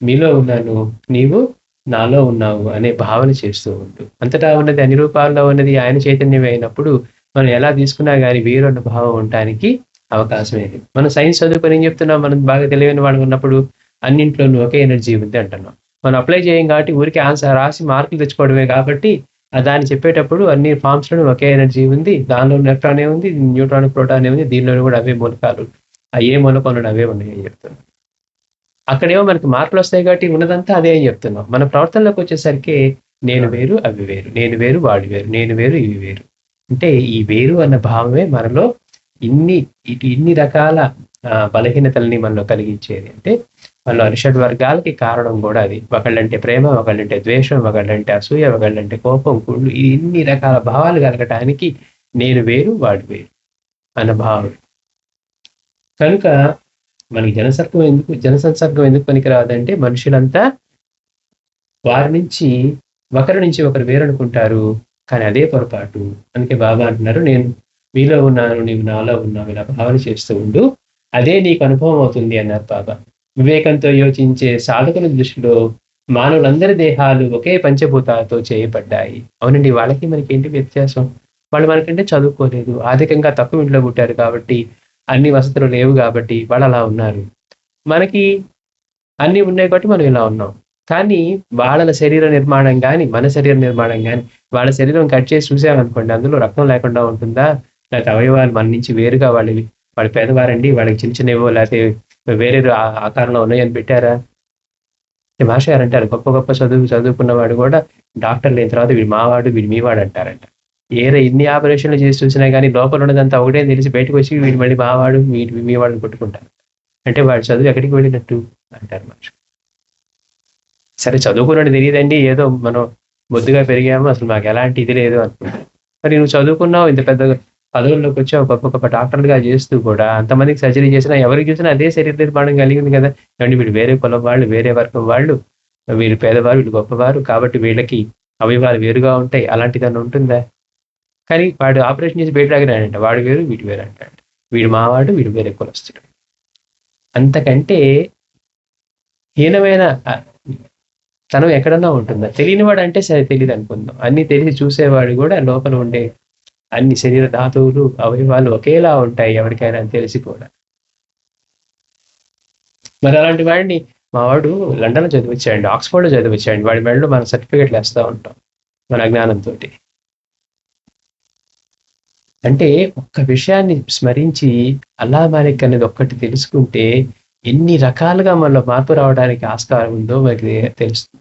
మీలో ఉన్నాను, నీవు నాలో ఉన్నావు అనే భావన చేస్తూ ఉంటూ, అంతటా ఉన్నది అన్ని రూపాల్లో ఉన్నది ఆయన చైతన్యమే అయినప్పుడు మనం ఎలా తీసుకున్నా కానీ వేరు అన్న భావం ఉండటానికి అవకాశం లేదు. మనం సైన్స్ చదువుకొని ఏం చెప్తున్నాం? మనం బాగా తెలివైన వాళ్ళు ఉన్నప్పుడు అన్నింట్లోనూ ఒకే ఎనర్జీ ఉంది అంటున్నాం. మనం అప్లై చేయం కాబట్టి ఊరికి ఆన్సర్ రాసి మార్కులు తెచ్చుకోవడమే కాబట్టి దాన్ని చెప్పేటప్పుడు అన్ని ఫామ్స్లోనూ ఒకే ఎనర్జీ ఉంది, దానిలో ఎలక్ట్రానే ఉంది, న్యూట్రాన్ ప్రోటాన్ ఉంది, దీనిలో కూడా అవే మూలకాలు, ఏ మూలకాలు అవే ఉన్నాయని చెప్తున్నాం. అక్కడేమో మనకి మార్కులు వస్తాయి కాబట్టి ఉన్నదంతా అదే అని చెప్తున్నాం. మన ప్రవర్తనలోకి వచ్చేసరికి నేను వేరు అవి వేరు, నేను వేరు వాడు వేరు, నేను వేరు ఇవి వేరు. అంటే ఈ వేరు అన్న భావమే మనలో ఇన్ని రకాల బలహీనతల్ని మనలో కలిగించేది. అంటే మనలో అరిషడ్ వర్గాలకి కారణం కూడా అది. ఒకళ్ళంటే ప్రేమ, ఒకళ్ళంటే ద్వేషం, ఒకళ్ళంటే అసూయ, ఒకళ్ళంటే కోపం, కుళ్ళు, ఇన్ని రకాల భావాలు కలగటానికి నేను వేరు వాడు వేరు అన్న భావం. కనుక మనకి జనసంసర్గం ఎందుకు పనికిరాదంటే, మనుషులంతా వారి నుంచి ఒకరు వేరనుకుంటారు, కానీ అదే పొరపాటు. అందుకే బాబా అంటున్నారు, నేను మీలో ఉన్నాను, నీవు నాలో ఉన్నావు, ఇలా భావన చేస్తూ ఉండు, అదే నీకు అనుభవం అవుతుంది అన్నారు బాబా. వివేకంతో యోచించే సాధకుల దృష్టిలో మానవులందరి దేహాలు ఒకే పంచభూతాలతో చేయబడ్డాయి. అవునండి, వాళ్ళకి మనకి ఏంటి వ్యత్యాసం? వాళ్ళు మనకంటే చదువుకోలేదు, ఆర్థికంగా తక్కువ ఇంట్లో పుట్టారు కాబట్టి, అన్ని వసతులు లేవు కాబట్టి వాళ్ళు అలా ఉన్నారు. మనకి అన్నీ ఉన్నాయి కాబట్టి మనం ఇలా ఉన్నాం. కానీ వాళ్ళ శరీర నిర్మాణం కానీ, మన శరీర నిర్మాణం కానీ, వాళ్ళ శరీరం కట్ చేసి చూసామనుకోండి, అందులో రక్తం లేకుండా ఉంటుందా? లేకపోతే అవయవాలు మన నుంచి వేరుగా వాళ్ళు పేదవారండి, వాళ్ళకి చిన్న చిన్నవో లేకపోతే వేరే ఆకారంలో ఉన్నాయని పెట్టారా? భాష గారు అంటారు, గొప్ప గొప్ప చదువుకున్నవాడు కూడా డాక్టర్ లేని తర్వాత వీడు మావాడు, వీడు మీవాడు అంటారంట. ఇన్ని ఆపరేషన్లు చేసి చూసినా కానీ లోపల ఉన్నదంతా ఒకటే తెలిసి బయటకు వచ్చి వీడు మళ్ళీ మావాడు, వీడు మీవాడు కొట్టుకుంటారు. అంటే వాడు చదువు ఎక్కడికి వెళ్ళినట్టు అంటారు మనిషి. సరే, చదువుకున్నాడు తెలియదండి, ఏదో మనం బొద్దుగా పెరిగాము, అసలు మాకు ఎలాంటి ఇది లేదు అనుకుంటారు. మరి నువ్వు చదువుకున్నావు, ఇంత పెద్ద పదవుల్లోకి వచ్చావు, గొప్ప గొప్ప డాక్టర్లుగా చేస్తూ కూడా అంతమందికి సర్జరీ చేసినా ఎవరికి చూసినా అదే శరీర నిర్మాణం కలిగింది కదా. అంటే వీళ్ళు వేరే కులం వాళ్ళు, వేరే వర్గం వాళ్ళు, వీళ్ళు పేదవారు, వీళ్ళు గొప్పవారు కాబట్టి వీళ్ళకి అవయవాలు వేరుగా ఉంటాయి, అలాంటిదన్నా ఉంటుందా? కానీ వాడు ఆపరేషన్ చేసి బయట రాగినాడంట, వాడు వేరు వీడు వేరు అంటాడు, వీడు మావాడు, వీడు వేరే కులస్తుడు. అంతకంటే హీనమైన తనం ఎక్కడన్నా ఉంటుందా? తెలియనివాడు అంటే సరే తెలియదు అనుకుందాం, అన్ని తెలిసి చూసేవాడు కూడా లోపల ఉండే అన్ని శరీర ధాతువులు, అవయవాలు ఒకేలా ఉంటాయి ఎవరికైనా తెలిసి కూడా. మరి అలాంటి వాడిని మావాడు లండన్లో చదివించాడు, ఆక్స్ఫర్డ్లో చదివించాడు, వాడి మెడలో మనం సర్టిఫికెట్లు వేస్తూ ఉంటాం మన అజ్ఞానంతో. అంటే ఒక్క విషయాన్ని స్మరించి అల్లా మాలిక్ అనేది ఒక్కటి తెలుసుకుంటే ఎన్ని రకాలుగా మనలో మార్పు రావడానికి ఆస్కారం ఉందో మనకి తెలుస్తుంది.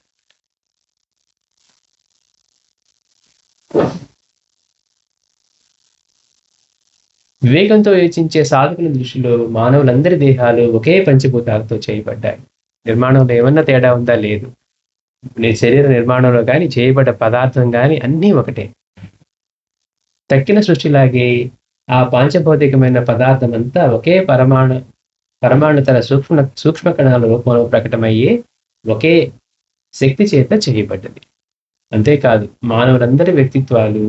వివేకంతో యోచించే సాధకుల దృష్టిలో మానవులందరి దేహాలు ఒకే పంచభూతాలతో చేయబడ్డాయి. నిర్మాణంలో ఏమన్నా తేడా ఉందా? లేదు. నీ శరీర నిర్మాణంలో కానీ, చేయబడ్డ పదార్థం కానీ అన్నీ ఒకటే. తక్కిన సృష్టిలాగే ఆ పాంచభౌతికమైన పదార్థం అంతా ఒకే పరమాణుతల సూక్ష్మ కణాల రూపంలో ప్రకటమయ్యే ఒకే శక్తి చేత చేయబడ్డది. అంతేకాదు మానవులందరి వ్యక్తిత్వాలు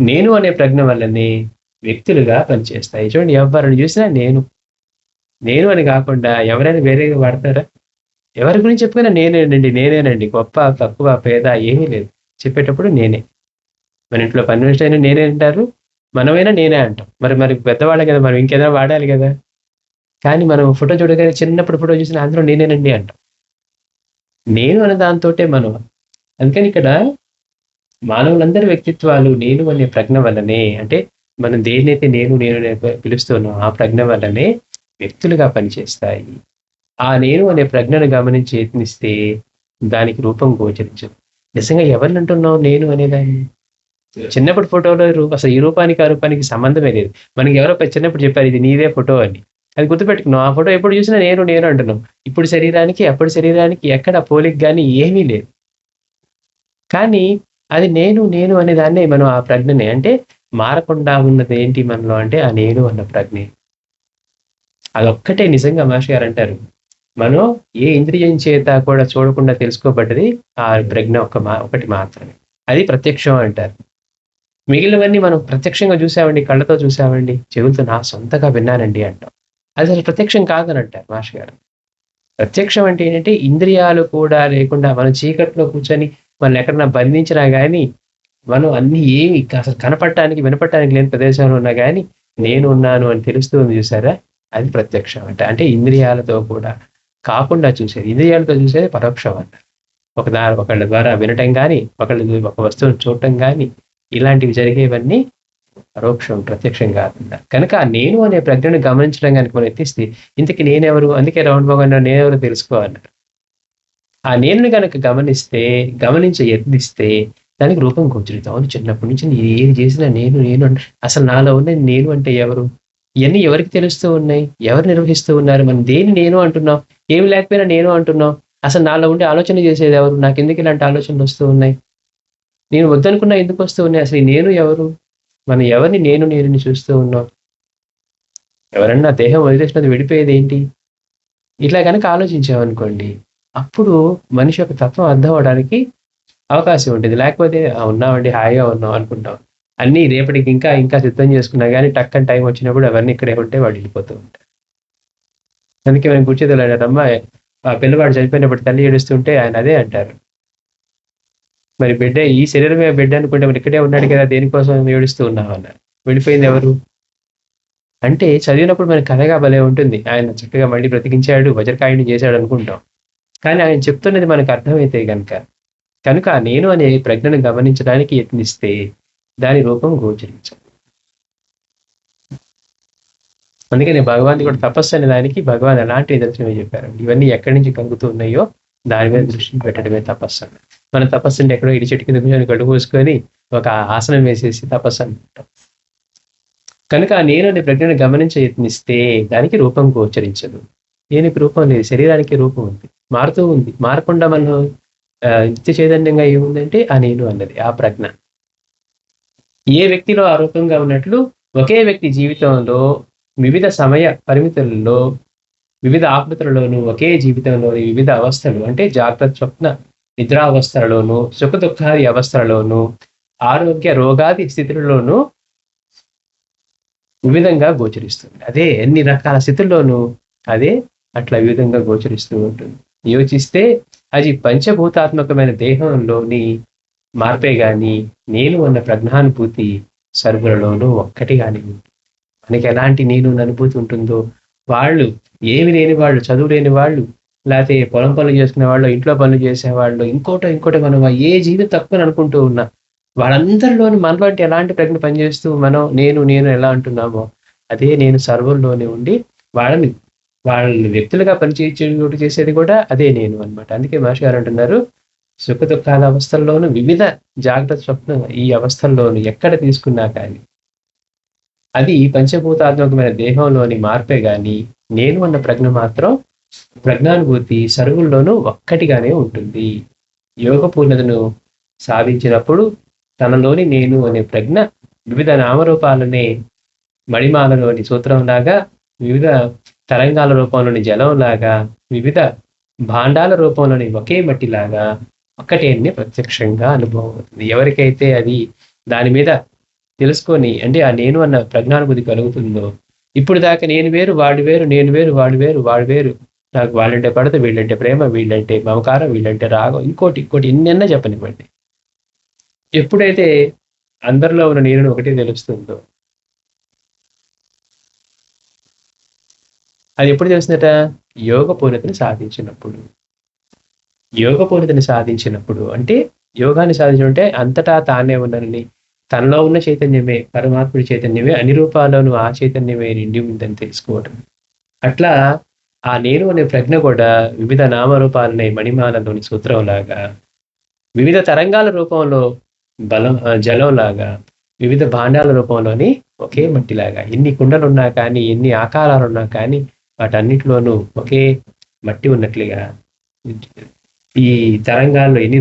నేను అనే ప్రజ్ఞ వల్లనే వ్యక్తులుగా పనిచేస్తాయి. చూడండి, ఎవరిని చూసినా నేను అని కాకుండా ఎవరైనా వేరేగా వాడతారా? ఎవరి గురించి చెప్పుకున్నా నేనేనండి, గొప్ప తక్కువ పేద ఏమీ లేదు. చెప్పేటప్పుడు నేనే. మన ఇంట్లో పని మనిషి అయినా నేనే అంటారు, మనమైనా నేనే అంటాం. మరి పెద్దవాళ్ళే కదా, మనం ఇంకేదైనా వాడాలి కదా. కానీ మనం ఫోటో చూడగానే చిన్నప్పుడు ఫోటో చూసిన అందులో నేనేనండి అంటాం. నేను అనే దాంతోటే మనం. అందుకని ఇక్కడ మానవులందరి వ్యక్తిత్వాలు నేను అనే ప్రజ్ఞ వల్లనే, అంటే మనం దేన్నైతే నేను పిలుస్తున్నాం ఆ ప్రజ్ఞ వల్లనే వ్యక్తులుగా పనిచేస్తాయి. ఆ నేను అనే ప్రజ్ఞను గమనించి యత్నిస్తే దానికి రూపం గోచరించదు. నిజంగా ఎవరిని అంటున్నావు నేను అనేదాన్ని? చిన్నప్పుడు ఫోటోలో అసలు ఈ రూపానికి ఆ రూపానికి సంబంధమే లేదు. మనకి ఎవరో చిన్నప్పుడు చెప్పారు ఇది నీదే ఫోటో అని. అది గుర్తుపెట్టుకున్నాం. ఆ ఫోటో ఎప్పుడు చూసినా నేను అంటున్నాం. ఇప్పుడు శరీరానికి అప్పుడు శరీరానికి ఎక్కడ పోలిక కానీ ఏమీ లేదు. కానీ అది నేను అనే దాన్నే మనం ఆ ప్రజ్ఞని, అంటే మారకుండా ఉన్నది ఏంటి మనలో అంటే ఆ నేను అన్న ప్రజ్ఞ. అదొక్కటే నిజంగా మాస్టర్ గారు అంటారు, మనం ఏ ఇంద్రియం చేత కూడా చూడకుండా తెలుసుకోబడ్డది ఆ ప్రజ్ఞ ఒకటి మాత్రమే. అది ప్రత్యక్షం అంటారు. మిగిలినవన్నీ మనం ప్రత్యక్షంగా చూసామండి, కళ్ళతో చూసామండి, చెవులతో నా సొంతగా విన్నానండి అంటాం. అది అసలు ప్రత్యక్షం కాదని అంటారు మాస్టర్ గారు. ప్రత్యక్షం అంటే ఏంటంటే ఇంద్రియాలు కూడా లేకుండా మనం చీకట్లో కూర్చొని మనం ఎక్కడన్నా బంధించినా కానీ మనం అన్ని ఏమి అసలు కనపడటానికి వినపడటానికి లేని ప్రదేశంలో ఉన్నా కానీ నేను ఉన్నాను అని తెలుస్తుంది చూసారా, అది ప్రత్యక్షం అంటే ఇంద్రియాలతో కూడా కాకుండా చూసేది. ఇంద్రియాలతో చూసేది పరోక్షం అంటారు. ఒకళ్ళ ద్వారా వినటం కానీ, ఒక వస్తువును చూడటం కానీ, ఇలాంటివి జరిగేవన్నీ పరోక్షం, ప్రత్యక్షం కాదన్నారు. కనుక ఆ నేను అనే ప్రజ్ఞను గమనించడం కనుక మనం ఎత్తిస్తే ఇంతకీ నేనెవరు, అందుకే రౌండ్ బాగా నేనెవరు తెలుసుకోవాలన్నారు. ఆ నేను కనుక గమనించి యత్నిస్తే దానికి రూపం గోచరితం. అవును, చిన్నప్పటి నుంచి నేను ఏది చేసినా నేను అంటే అసలు నాలో ఉన్నది నేను అంటే ఎవరు? ఇవన్నీ ఎవరికి తెలుస్తూ ఉన్నాయి? ఎవరు నిర్వహిస్తూ ఉన్నారు? మనం దేని నేను అంటున్నాం? ఏమి లేకపోయినా నేను అంటున్నాం. అసలు నాలో ఉండే ఆలోచన చేసేది ఎవరు? నాకు ఎందుకు ఇలాంటి ఆలోచనలు వస్తూ ఉన్నాయి? నేను వద్దనుకున్నా ఎందుకు వస్తూ ఉన్నాయి? అసలు ఈ నేను ఎవరు? మనం ఎవరిని నేనుని చూస్తూ ఉన్నాం? ఎవరన్నా దేహం వదిలేసినది విడిపోయేది ఏంటి? ఇట్లా కనుక ఆలోచించామనుకోండి, అప్పుడు మనిషి యొక్క తత్వం అర్థం అవడానికి అవకాశం ఉంటుంది. లేకపోతే ఉన్నామండి, హాయిగా ఉన్నాం అనుకుంటాం. అన్నీ రేపటికి ఇంకా సిద్ధం చేసుకున్నా కానీ టక్కని టైం వచ్చినప్పుడు అవన్నీ ఇక్కడే ఉంటే వాడు వెళ్ళిపోతూ ఉంటారు. అందుకే మనం కూర్చోదలేడమ్మా, ఆ పిల్లవాడు చనిపోయినప్పుడు తల్లి ఏడుస్తుంటే ఆయన అదే అంటారు, మరి బిడ్డ ఈ శరీరమే బిడ్డ అనుకుంటే మరి ఇక్కడే ఉన్నాడు కదా, దేనికోసం ఏడుస్తూ ఉన్నావు అన్నారు. వెళ్ళిపోయింది ఎవరు అంటే చదివినప్పుడు మనకి కథగా భలే ఉంటుంది. ఆయన చక్కగా మళ్ళీ బ్రతికించాడు, వజ్రకాయుని చేశాడు అనుకుంటాం. కానీ ఆయన చెప్తున్నది మనకు అర్థమైతే కనుక ఆ నేను అనే ప్రజ్ఞను గమనించడానికి యత్నిస్తే దాని రూపం గోచరించాలి. అందుకని భగవాన్ కూడా తపస్సు అనే దానికి భగవాన్ ఎలాంటి నిదర్శనమే చెప్పారు. ఇవన్నీ ఎక్కడి నుంచి కలుగుతూ ఉన్నాయో దాని మీద దృష్టిని పెట్టడమే తపస్సు అన్న. మన తపస్సు అంటే ఎక్కడో ఇడి చెట్టు కింద కూర్చొని కళ్ళు పోసుకొని ఒక ఆసనం వేసేసి తపస్సు అనుకుంటాం. కనుక ఆ నేను అనే ప్రజ్ఞను గమనించే యత్నిస్తే దానికి రూపం గోచరించదు. దేనికి రూపం లేదు, శరీరానికి రూపం ఉంది, మారుతూ ఉంది. మారకుండా మనం నిత్య చైతన్యంగా ఏముందంటే ఆ నేను అన్నది, ఆ ప్రజ్ఞ. ఏ వ్యక్తిలో ఆరోపంగా ఉన్నట్లు ఒకే వ్యక్తి జీవితంలో వివిధ సమయ పరిమితులలో, వివిధ ఆకృతులలోనూ, ఒకే జీవితంలోని వివిధ అవస్థలు అంటే జాగ్రత్త స్వప్న నిద్రావస్థలలోనూ, సుఖ దుఃఖాది అవస్థలలోనూ, ఆరోగ్య రోగాది స్థితులలోనూ వివిధంగా గోచరిస్తుంది. అదే ఎన్ని రకాల స్థితుల్లోనూ అదే అట్లా వివిధంగా గోచరిస్తూ ఉంటుంది. యోచిస్తే అది పంచభూతాత్మకమైన దేహంలోని మార్పే గాని నేను అన్న ప్రజ్ఞానుభూతి సర్వులలోనూ ఒక్కటిగానే ఉంటుంది. మనకి ఎలాంటి నేను అనుభూతి ఉంటుందో, వాళ్ళు ఏమి లేని వాళ్ళు, చదువు లేని వాళ్ళు, లేకపోతే పొలం పనులు చేసుకునే వాళ్ళు, ఇంట్లో పనులు చేసేవాళ్ళు, ఇంకోటి మనం ఏ జీవితం తక్కువ అనుకుంటూ ఉన్నా వాళ్ళందరిలోని మనలో అంటే ఎలాంటి ప్రజ్ఞ పనిచేస్తూ మనం నేను ఎలా అంటున్నామో అదే నేను సర్వుల్లోనే ఉండి వాళ్ళని వ్యక్తులుగా చేసేది కూడా అదే నేను అన్నమాట. అందుకే మహర్షి గారు అంటున్నారు, సుఖ దుఃఖాల అవస్థల్లోనూ, వివిధ జాగ్రత్త స్వప్న ఈ అవస్థల్లోనూ ఎక్కడ తీసుకున్నా కానీ అది పంచభూతాత్మకమైన దేహంలోని మార్పే గాని నేను అన్న ప్రజ్ఞ మాత్రం ప్రజ్ఞానుభూతి సర్వుల్లోనూ ఒక్కటిగానే ఉంటుంది. యోగ పూర్ణతను సాధించినప్పుడు తనలోని నేను అనే ప్రజ్ఞ వివిధ నామరూపాలనే మణిమాలలోని సూత్రంలాగా, వివిధ తరంగాల రూపంలోని జలంలాగా, వివిధ భాండాల రూపంలోని ఒకే మట్టిలాగా ఒక్కటే అని ప్రత్యక్షంగా అనుభవం అవుతుంది. ఎవరికైతే అది దాని మీద తెలుసుకొని, అంటే ఆ నేను అన్న ప్రజ్ఞానుభూతి కలుగుతుందో, ఇప్పుడు దాకా నేను వేరు వాడు వేరు, నేను వేరు వాడు వేరు, వాడు వేరు, నాకు వాళ్ళంటే పడత, వీళ్ళంటే ప్రేమ, వీళ్ళంటే మమకారం, వీళ్ళంటే రాగం, ఇంకోటి ఇంకోటి ఎన్నెన్నా చెప్పనివ్వండి. ఎప్పుడైతే అందరిలో ఉన్న నేను ఒకటే తెలుస్తుందో, అది ఎప్పుడు తెలుస్తుందట? యోగ పూర్ణతని సాధించినప్పుడు. యోగ పూర్ణతని సాధించినప్పుడు అంటే యోగాన్ని సాధించడం అంతటా తానే ఉన్నానని, తనలో ఉన్న చైతన్యమే, పరమాత్ముడి చైతన్యమే అన్ని రూపాల్లోనూ ఆ చైతన్యమే నిండి ఉందని తెలుసుకోవటం. అట్లా ఆ నేను అనే ప్రజ్ఞ కూడా వివిధ నామరూపాలనే మణిమాలలోని సూత్రంలాగా, వివిధ తరంగాల రూపంలో జలంలాగా, వివిధ భాండాల రూపంలోని ఒకే మట్టిలాగా, ఎన్ని కుండలున్నా కానీ, ఎన్ని ఆకారాలున్నా కానీ, వాటన్నిటిలోనూ ఒకే మట్టి ఉన్నట్లుగా, ఈ తరంగాల్లో ఎన్ని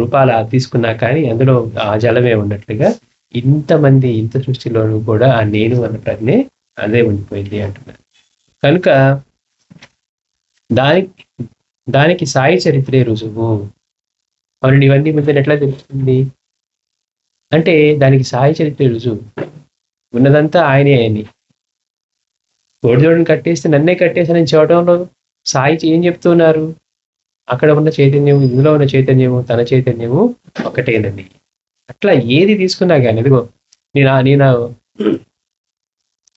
రూపాలు తీసుకున్నా కానీ అందులో ఆ జలమే ఉన్నట్లుగా, ఇంతమంది ఇంత సృష్టిలోనూ కూడా ఆ నేను అన్న ప్రజ్ఞే అదే ఉండిపోయింది అంటున్నారు. కనుక దానికి సాయి చరిత్రే రుజువు. అవునండి, ఇవన్నీ ముందు ఎట్లా తెలుస్తుంది అంటే దానికి సాయి చరిత్రే రుజువు. ఉన్నదంతా ఆయనే అని, కోడిదోడిని కట్టేస్తే నన్నే కట్టేసానని చెప్పడంలో సాయి ఏం చెప్తున్నారు? అక్కడ ఉన్న చైతన్యము, ఇందులో ఉన్న చైతన్యము, తన చైతన్యము ఒకటేనండి. అట్లా ఏది తీసుకున్నా కానీ, ఇదిగో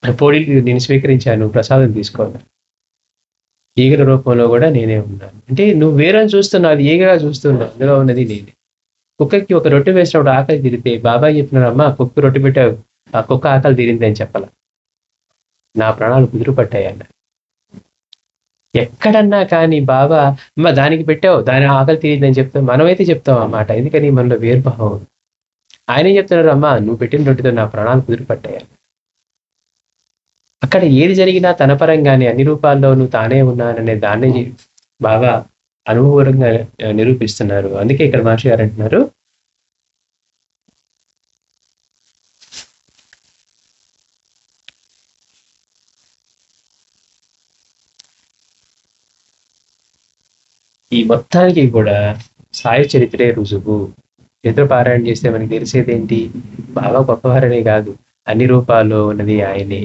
నేను పోడీలు నేను స్వీకరించాను, ప్రసాదం తీసుకోవాలి, ఈగల రూపంలో కూడా నేనే ఉన్నాను. అంటే నువ్వు వేరని చూస్తున్నావు, అది ఈగగా చూస్తున్నావు, అందులో ఉన్నది నేనే. కుక్కకి ఒక రొట్టె వేసినప్పుడు ఆకలి తీరితే బాబాయ్ చెప్పినారు, అమ్మా కుక్క రొట్టె పెట్టావు, ఆ కుక్క ఆకలి తీరింది అని చెప్పాల, నా ప్రాణాలు కుదురుపట్టాయన్న. ఎక్కడన్నా కానీ బాబా అమ్మ దానికి పెట్టావు, దాని ఆకలి తీరిందని చెప్తాం, మనమైతే చెప్తాం అన్నమాట. ఎందుకని మనలో వేర్భావం. ఆయనే చెప్తున్నారు, అమ్మా నువ్వు పెట్టిన రొట్టెతో నా ప్రాణాలు కుదిరిపట్టాయని. అక్కడ ఏది జరిగినా తన పరంగానే అన్ని రూపాల్లోనూ తానే ఉన్నాననే దాన్ని బాగా అనుభవంగా నిరూపిస్తున్నారు. అందుకే ఇక్కడ మహర్షి గారు అంటున్నారు, ఈ మొత్తానికి కూడా సాయి చరిత్రే రుజువు. చరిత్ర పారాయణ చేస్తే మనకి తెలిసేదేంటి? బాబా గొప్పవారనే కాదు, అన్ని రూపాల్లో ఉన్నది ఆయనే.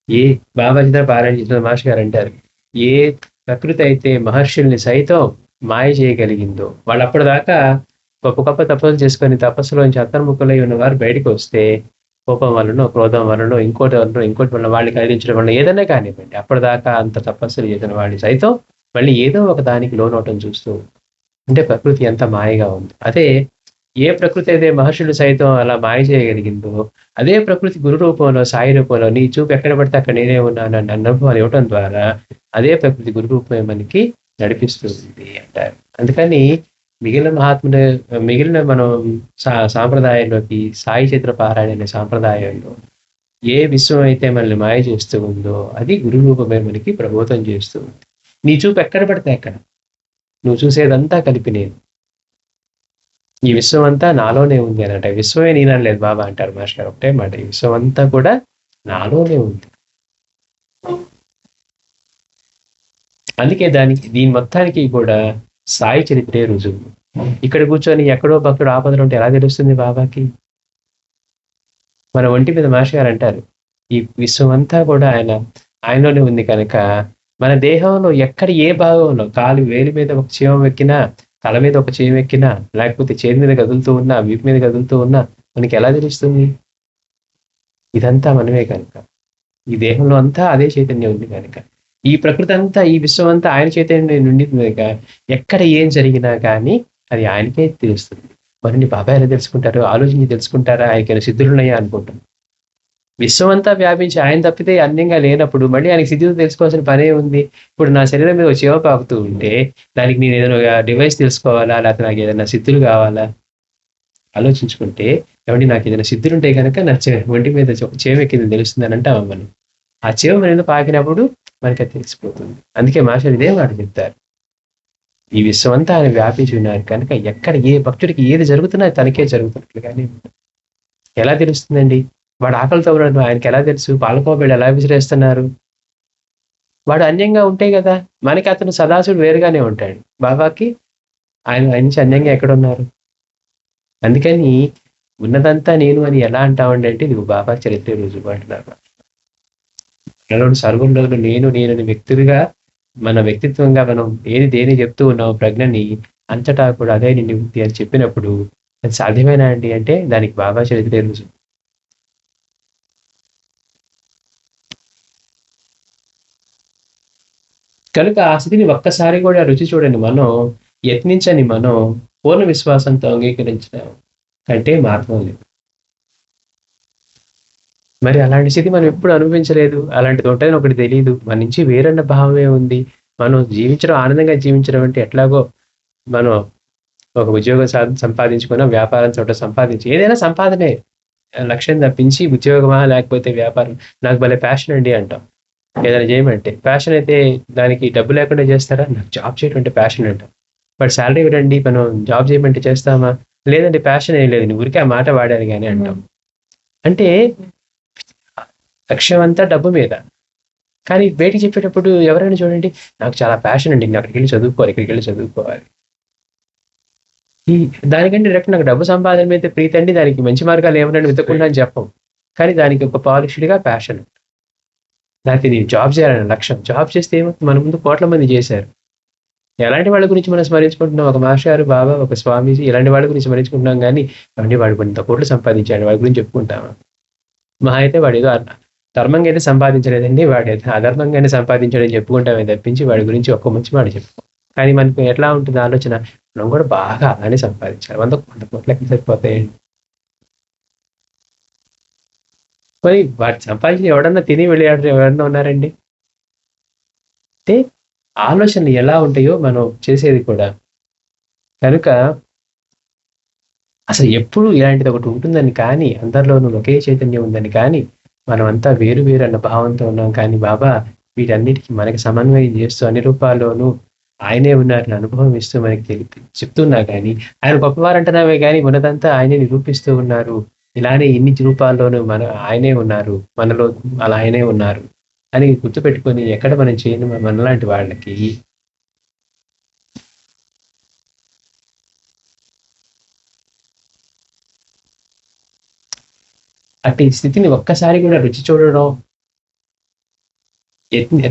ఏ బాబా చరిత్ర పారాయణ చేసిన మహర్షి గారు అంటారు, ఏ ప్రకృతి అయితే మహర్షుల్ని సైతం మాయ చేయగలిగిందో, వాళ్ళు అప్పటిదాకా గొప్ప గొప్ప తపస్సులు చేసుకొని తపస్సులోంచి అంతర్ముఖులై ఉన్నవారు బయటకు వస్తే కోపం వలన, క్రోధం వలన, ఇంకోటి వలన వాళ్ళని కదిలించడం వలన, ఏదైనా కానివ్వండి, అప్పటిదాకా అంత తపస్సులు చేసిన వాడిని సైతం మళ్ళీ ఏదో ఒక దానికి లోనవటం చూస్తూ, అంటే ప్రకృతి ఎంత మాయగా ఉంది. అదే ఏ ప్రకృతి అయితే మహర్షులు సైతం అలా మాయ చేయగలిగిందో, అదే ప్రకృతి గురు రూపంలో, సాయి రూపంలో నీ చూపు ఎక్కడ పడితే అక్కడ నేనే ఉన్నాను అన్న అనుభవాలు ఇవ్వటం ద్వారా అదే ప్రకృతి గురు రూపమే మనకి నడిపిస్తుంది అంటారు. అందుకని మిగిలిన మనం సాంప్రదాయంలోకి సాయి చిత్ర పారాయణ అనే సాంప్రదాయంలో ఏ విశ్వం అయితే మనల్ని మాయ చేస్తూ ఉందో అది గురు రూపమే మనకి ప్రబోధం చేస్తూ ఉంది. నీ చూపు ఎక్కడ పడితే అక్కడ, నువ్వు చూసేదంతా కలిపి నేను, ఈ విశ్వం అంతా నాలోనే ఉంది అని అంటే, విశ్వమే నేనలేదు బాబా అంటారు మాస్టర్ ఒకటే మాట, ఈ విశ్వం అంతా కూడా నాలోనే ఉంది. అందుకే దీని మొత్తానికి కూడా సాయి చరిత్రే రుజువు. ఇక్కడ కూర్చొని ఎక్కడో భక్తుడు ఆపదలు ఉంటే ఎలా తెలుస్తుంది బాబాకి? మన ఒంటి మీద మాస్టర్ గారు అంటారు, ఈ విశ్వం అంతా కూడా ఆయనలోనే ఉంది కనుక మన దేహంలో ఎక్కడ ఏ భాగంలో కాలు వేలి మీద ఒక చీమ ఎక్కినా, తల మీద ఒక చీమ ఎక్కినా, లేకపోతే చేతి మీద కదులుతూ ఉన్నా, వీపు మీద కదులుతూ ఉన్నా మనకి ఎలా తెలుస్తుంది? ఇదంతా మనమే కనుక, ఈ దేహంలో అంతా అదే చైతన్యం ఉంది కనుక, ఈ ప్రకృతి అంతా, ఈ విశ్వం అంతా ఆయన చైతన్యం నిండింది కనుక ఎక్కడ ఏం జరిగినా కానీ అది ఆయనకే తెలుస్తుంది. మరిన్ని బాబాయ్ ఎలా తెలుసుకుంటారు? ఆలోచించి తెలుసుకుంటారా? ఆయనకైనా సిద్ధులున్నాయా అనుకుంటాం. విశ్వం అంతా వ్యాపించి ఆయన తప్పితే అన్యంగా లేనప్పుడు మళ్ళీ ఆయనకి సిద్ధితో తెలుసుకోవాల్సిన పనే ఉంది. ఇప్పుడు నా శరీరం మీద చీమ పాకుతూ ఉంటే దానికి నేను ఏదైనా డివైస్ తెలుసుకోవాలా, లేకపోతే నాకు ఏదైనా సిద్ధులు కావాలా? ఆలోచించుకుంటే ఏమంటే నాకు ఏదైనా సిద్ధులు ఉంటే కనుక నా ఒంటి మీద చీమ ఎక్కింది తెలుస్తుంది అని అంటాం మనం. ఆ చీమ మీద పాకినప్పుడు మనకి అది తెలిసిపోతుంది. అందుకే మాస్టర్ ఇదే మాట చెప్తారు, ఈ విశ్వం అంతా ఆయన వ్యాపించి ఉన్నారు కనుక ఎక్కడ ఏ భక్తుడికి ఏది జరుగుతున్నా అది తనకే జరుగుతున్నట్లుగానే ఎలా తెలుస్తుందండి? వాడు ఆకలితో ఉన్నాడు ఆయనకి ఎలా తెలుసు? పాలకోబేళ్ళు ఎలా విసిరేస్తున్నారు? వాడు అన్యంగా ఉంటే కదా! మనకి అతను సదాశివుడు వేరుగానే ఉంటాడు. బాబాకి ఆయన నుంచి అన్యంగా ఎక్కడున్నారు? అందుకని ఉన్నదంతా నేను అని ఎలా అంటావండి అంటే ఇది బాబా చరిత్ర రుజువు అంటున్నారు. మనలోని సర్వంలోను నేను నేనని వ్యక్తులుగా మన వ్యక్తిత్వంగా మనం ఏది దేని చెప్తూ ఉన్నాం ప్రజ్ఞని అంతటా కూడా అదే నిండి ఉంది అని చెప్పినప్పుడు అది సాధ్యమేనా అండి అంటే దానికి బాబా చరిత్రే రుజువు. కనుక ఆ స్థితిని ఒక్కసారి కూడా రుచి చూడని మనం, యత్నించని మనం పూర్ణ విశ్వాసంతో అంగీకరించడం కంటే మార్గం లేదు. మరి అలాంటి స్థితి మనం ఎప్పుడు అనుభవించలేదు. అలాంటిది ఉంటదని ఒకటి తెలీదు. మన నుంచి వేరన్న భావమే ఉంది. మనం జీవించడం ఆనందంగా జీవించడం అంటే ఎట్లాగో మనం ఒక ఉద్యోగం సంపాదించుకున్న వ్యాపారం చోట సంపాదించి ఏదైనా సంపాదనే లక్ష్యం తప్పించి ఉద్యోగమా లేకపోతే వ్యాపారం నాకు భలే ప్యాషన్ అండి అంటాం. ఏదైనా చేయమంటే ప్యాషన్ అయితే దానికి డబ్బు లేకుండా చేస్తారా? నాకు జాబ్ చేయడం అంటే ప్యాషన్ అంటాం. బట్ శాలరీ ఇవ్వడండి మనం జాబ్ చేయమంటే చేస్తామా? లేదండి ప్యాషన్ ఏం లేదు ఊరికే ఆ మాట వాడారు కానీ అంటాం. అంటే లక్ష్యం అంతా డబ్బు మీద. కానీ బయటికి చెప్పేటప్పుడు ఎవరైనా చూడండి నాకు చాలా ప్యాషన్ అండి అక్కడికి వెళ్ళి చదువుకోవాలి ఇక్కడికి వెళ్ళి చదువుకోవాలి. ఈ దానికంటే డైరెక్ట్ నాకు డబ్బు సంపాదన మీద ప్రీతి అండి దానికి మంచి మార్గాలు ఏమన్నా వెతకుండా అని చెప్పం. కానీ దానికి ఒక పాలిష్డ్గా ప్యాషన్. నాకు ఇది జాబ్ చేయాలని లక్ష్యం. జాబ్ చేస్తే ఏమవుతుంది మన ముందు కోట్ల మంది చేశారు. ఎలాంటి వాళ్ళ గురించి మనం స్మరించుకుంటున్నాం? ఒక మాస్టర్ గారు, బాబా, ఒక స్వామీజీ ఇలాంటి వాళ్ళ గురించి స్మరించుకుంటున్నాం కానీ అవండి వాడు కొంత కోట్లు సంపాదించాడు వాడి గురించి చెప్పుకుంటామా? మహా అయితే వాడు ఏదో ధర్మంగా అయితే సంపాదించలేదండి వాడు అధర్మంగానే సంపాదించాడని చెప్పుకుంటామే తప్పించి వాడి గురించి ఒక్క మంచి మాట చెప్పుకో. కానీ మనకు ఎట్లా ఉంటుంది ఆలోచన? మనం కూడా బాగా అలానే సంపాదించాలి 100 కోట్లకి సరిపోతాయండి. మరి వాటి సంపాదించి ఎవడన్నా తిని వెళ్ళాడు ఎవరన్నా ఉన్నారండి? అంటే ఆలోచనలు ఎలా ఉంటాయో మనం చేసేది కూడా. కనుక అసలు ఎప్పుడు ఇలాంటిది ఒకటి ఉంటుందని కానీ అందరిలోనూ ఒకే చైతన్యం ఉందని కానీ మనమంతా వేరు వేరు అన్న భావంతో ఉన్నాం కానీ బాబా వీటన్నిటికీ మనకి సమన్వయం చేస్తూ అన్ని రూపాల్లోనూ ఆయనే ఉన్నారని అనుభవం ఇస్తూ మనకి చెప్తున్నా కానీ ఆయన గొప్పవారు అంటున్నామే కానీ ఉన్నదంతా ఆయనే నిరూపిస్తూ ఉన్నారు. ఇలానే ఇన్ని రూపాల్లోనూ ఆయనే ఉన్నారు మనలో అలా ఆయనే ఉన్నారు అని గుర్తుపెట్టుకొని ఎక్కడ మనం చేయను మనలాంటి వాళ్ళకి అట్టి స్థితిని ఒక్కసారి కూడా రుచి చూడడం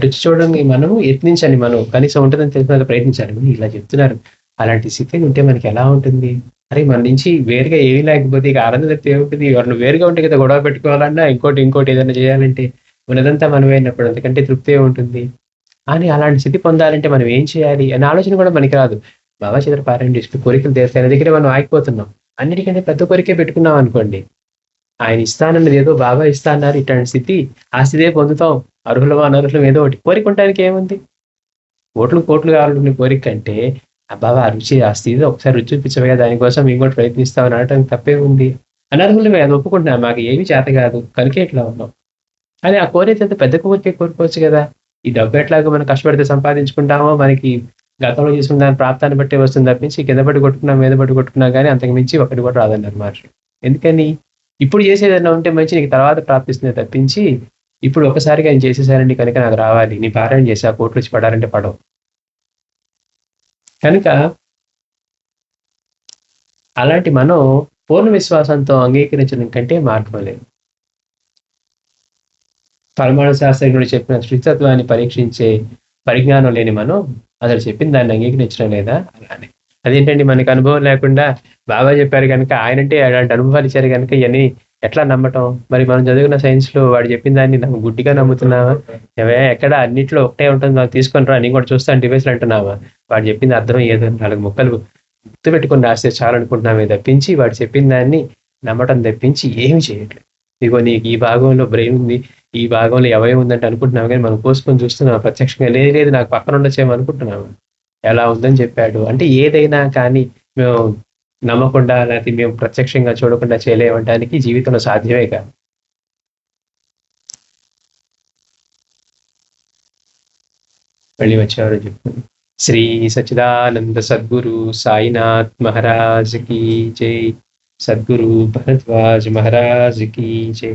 రుచి చూడడం మనము యత్నించండి మనం కనీసం ఉంటుందని తెలిసినంత ప్రయత్నించాలి. ఇలా చెప్తున్నారు అలాంటి స్థితి ఉంటే మనకి ఎలా ఉంటుంది? అరే మన నుంచి వేరుగా ఏమీ లేకపోతే ఇక ఆనందం తప్పితే ఏముంటుంది? ఎవరిని వేరుగా ఉంటే కదా గొడవ పెట్టుకోవాలన్నా ఇంకోటి ఏదైనా చేయాలంటే ఉన్నదంతా మనమే అయినప్పుడు అంతకంటే తృప్తి ఉంటుంది అని అలాంటి స్థితి పొందాలంటే మనం ఏం చేయాలి అనే ఆలోచన కూడా మనకి రాదు. బాబా చేత పారాయణ చేసుకుని కోరికలు తీర్చాలి దగ్గర మనం ఆగిపోతున్నాం. అన్నిటికంటే పెద్ద కోరికే పెట్టుకున్నాం అనుకోండి ఆయన ఇస్తానన్నది ఏదో బాబా ఇస్తా అన్నారు ఇట్లాంటి స్థితి ఆ స్థితే పొందుతాం అర్హులమా అనర్హులం ఏదో ఒకటి కోరిక ఉండడానికి ఏముంది? కోట్లు కావాలనుకునే కోరిక అంటే బాబా ఆ రుచి ఆ స్థితిలో ఒకసారి రుచి చూపించవగా దానికోసం మేము కూడా ప్రయత్నిస్తామని అనడానికి తప్పే ఉంది. అనర్హులమే అది ఒప్పుకుంటున్నాం మాకు ఏమీ చేత కాదు కనుకే ఇట్లా ఉన్నాం కానీ ఆ కోరిక పెద్ద కోరికే కోరుకోవచ్చు కదా. ఈ డబ్బు ఎట్లాగో మనం కష్టపడితే సంపాదించుకుంటామో మనకి గతంలో చేసుకున్న దాని ప్రాప్తాన్ని బట్టే వస్తుంది తప్పించి కింద పడి కొట్టుకున్నాం మీద పడి కొట్టుకున్నాం కానీ అంతకు మించి ఒకటి కూడా రాదన్నారు మహర్షి. ఎందుకని? ఇప్పుడు చేసేదన్నా ఉంటే మంచి నీకు తర్వాత ప్రాప్తిస్తుంది తప్పించి ఇప్పుడు ఒకసారిగా ఆయన చేసేసారండి కనుక నాకు రావాలి నీ పారాయణ చేసి ఆ కోట్లు వచ్చి పడాలంటే పడవు. కనుక అలాంటి మనం పూర్ణ విశ్వాసంతో అంగీకరించడం కంటే మార్గం లేదు. పరమాణు శాస్త్రజ్ఞుడు చెప్పిన శృతత్వాన్ని పరీక్షించే పరిజ్ఞానం లేని మనం అసలు చెప్పిన దాన్ని అంగీకరించడం లేదా? అలానే అదేంటండి మనకు అనుభవం లేకుండా బాబా చెప్పారు కనుక ఆయనంటే అలాంటి అనుభవాలు ఇచ్చారు కనుక ఇవన్నీ ఎట్లా నమ్మటం? మరి మనం చదివిన సైన్స్ లో వాడు చెప్పిన దాన్ని గుడ్డిగా నమ్ముతున్నావా? ఎక్కడ అన్నిట్లో ఒకటే ఉంటుంది నాకు తీసుకొని రా నేను కూడా చూస్తాను డివైస్లు అంటున్నావా? వాడు చెప్పింది అర్థం ఏదో 4 ముక్కలు గుర్తు పెట్టుకొని రాస్తే చాలు అనుకుంటున్నామే తప్పించి వాడు చెప్పిన దాన్ని నమ్మటం తప్పించి ఏమి చేయట్లేదు. ఇదిగో నీకు ఈ భాగంలో బ్రెయిన్ ఉంది ఈ భాగంలో అవయవం ఉందంటే అనుకుంటున్నావు కానీ మనం కోసుకొని చూస్తున్నాం ప్రత్యక్షంగా లేదు నాకు పక్కన ఉండొచ్చేమో అనుకుంటున్నాము. ఎలా ఉందని చెప్పాడు అంటే ఏదైనా కానీ మేము నమ్మకుండా లేకపోతే మేము ప్రత్యక్షంగా చూడకుండా చేయలేమనడానికి జీవితంలో సాధ్యమే కాదు. మళ్ళీ వచ్చేవారు చెప్తుంది శ్రీ సచ్చిదానంద సద్గురు సాయినాథ్ మహారాజ్ की जय. सद्गुरु भरद्वाज महाराज की जय.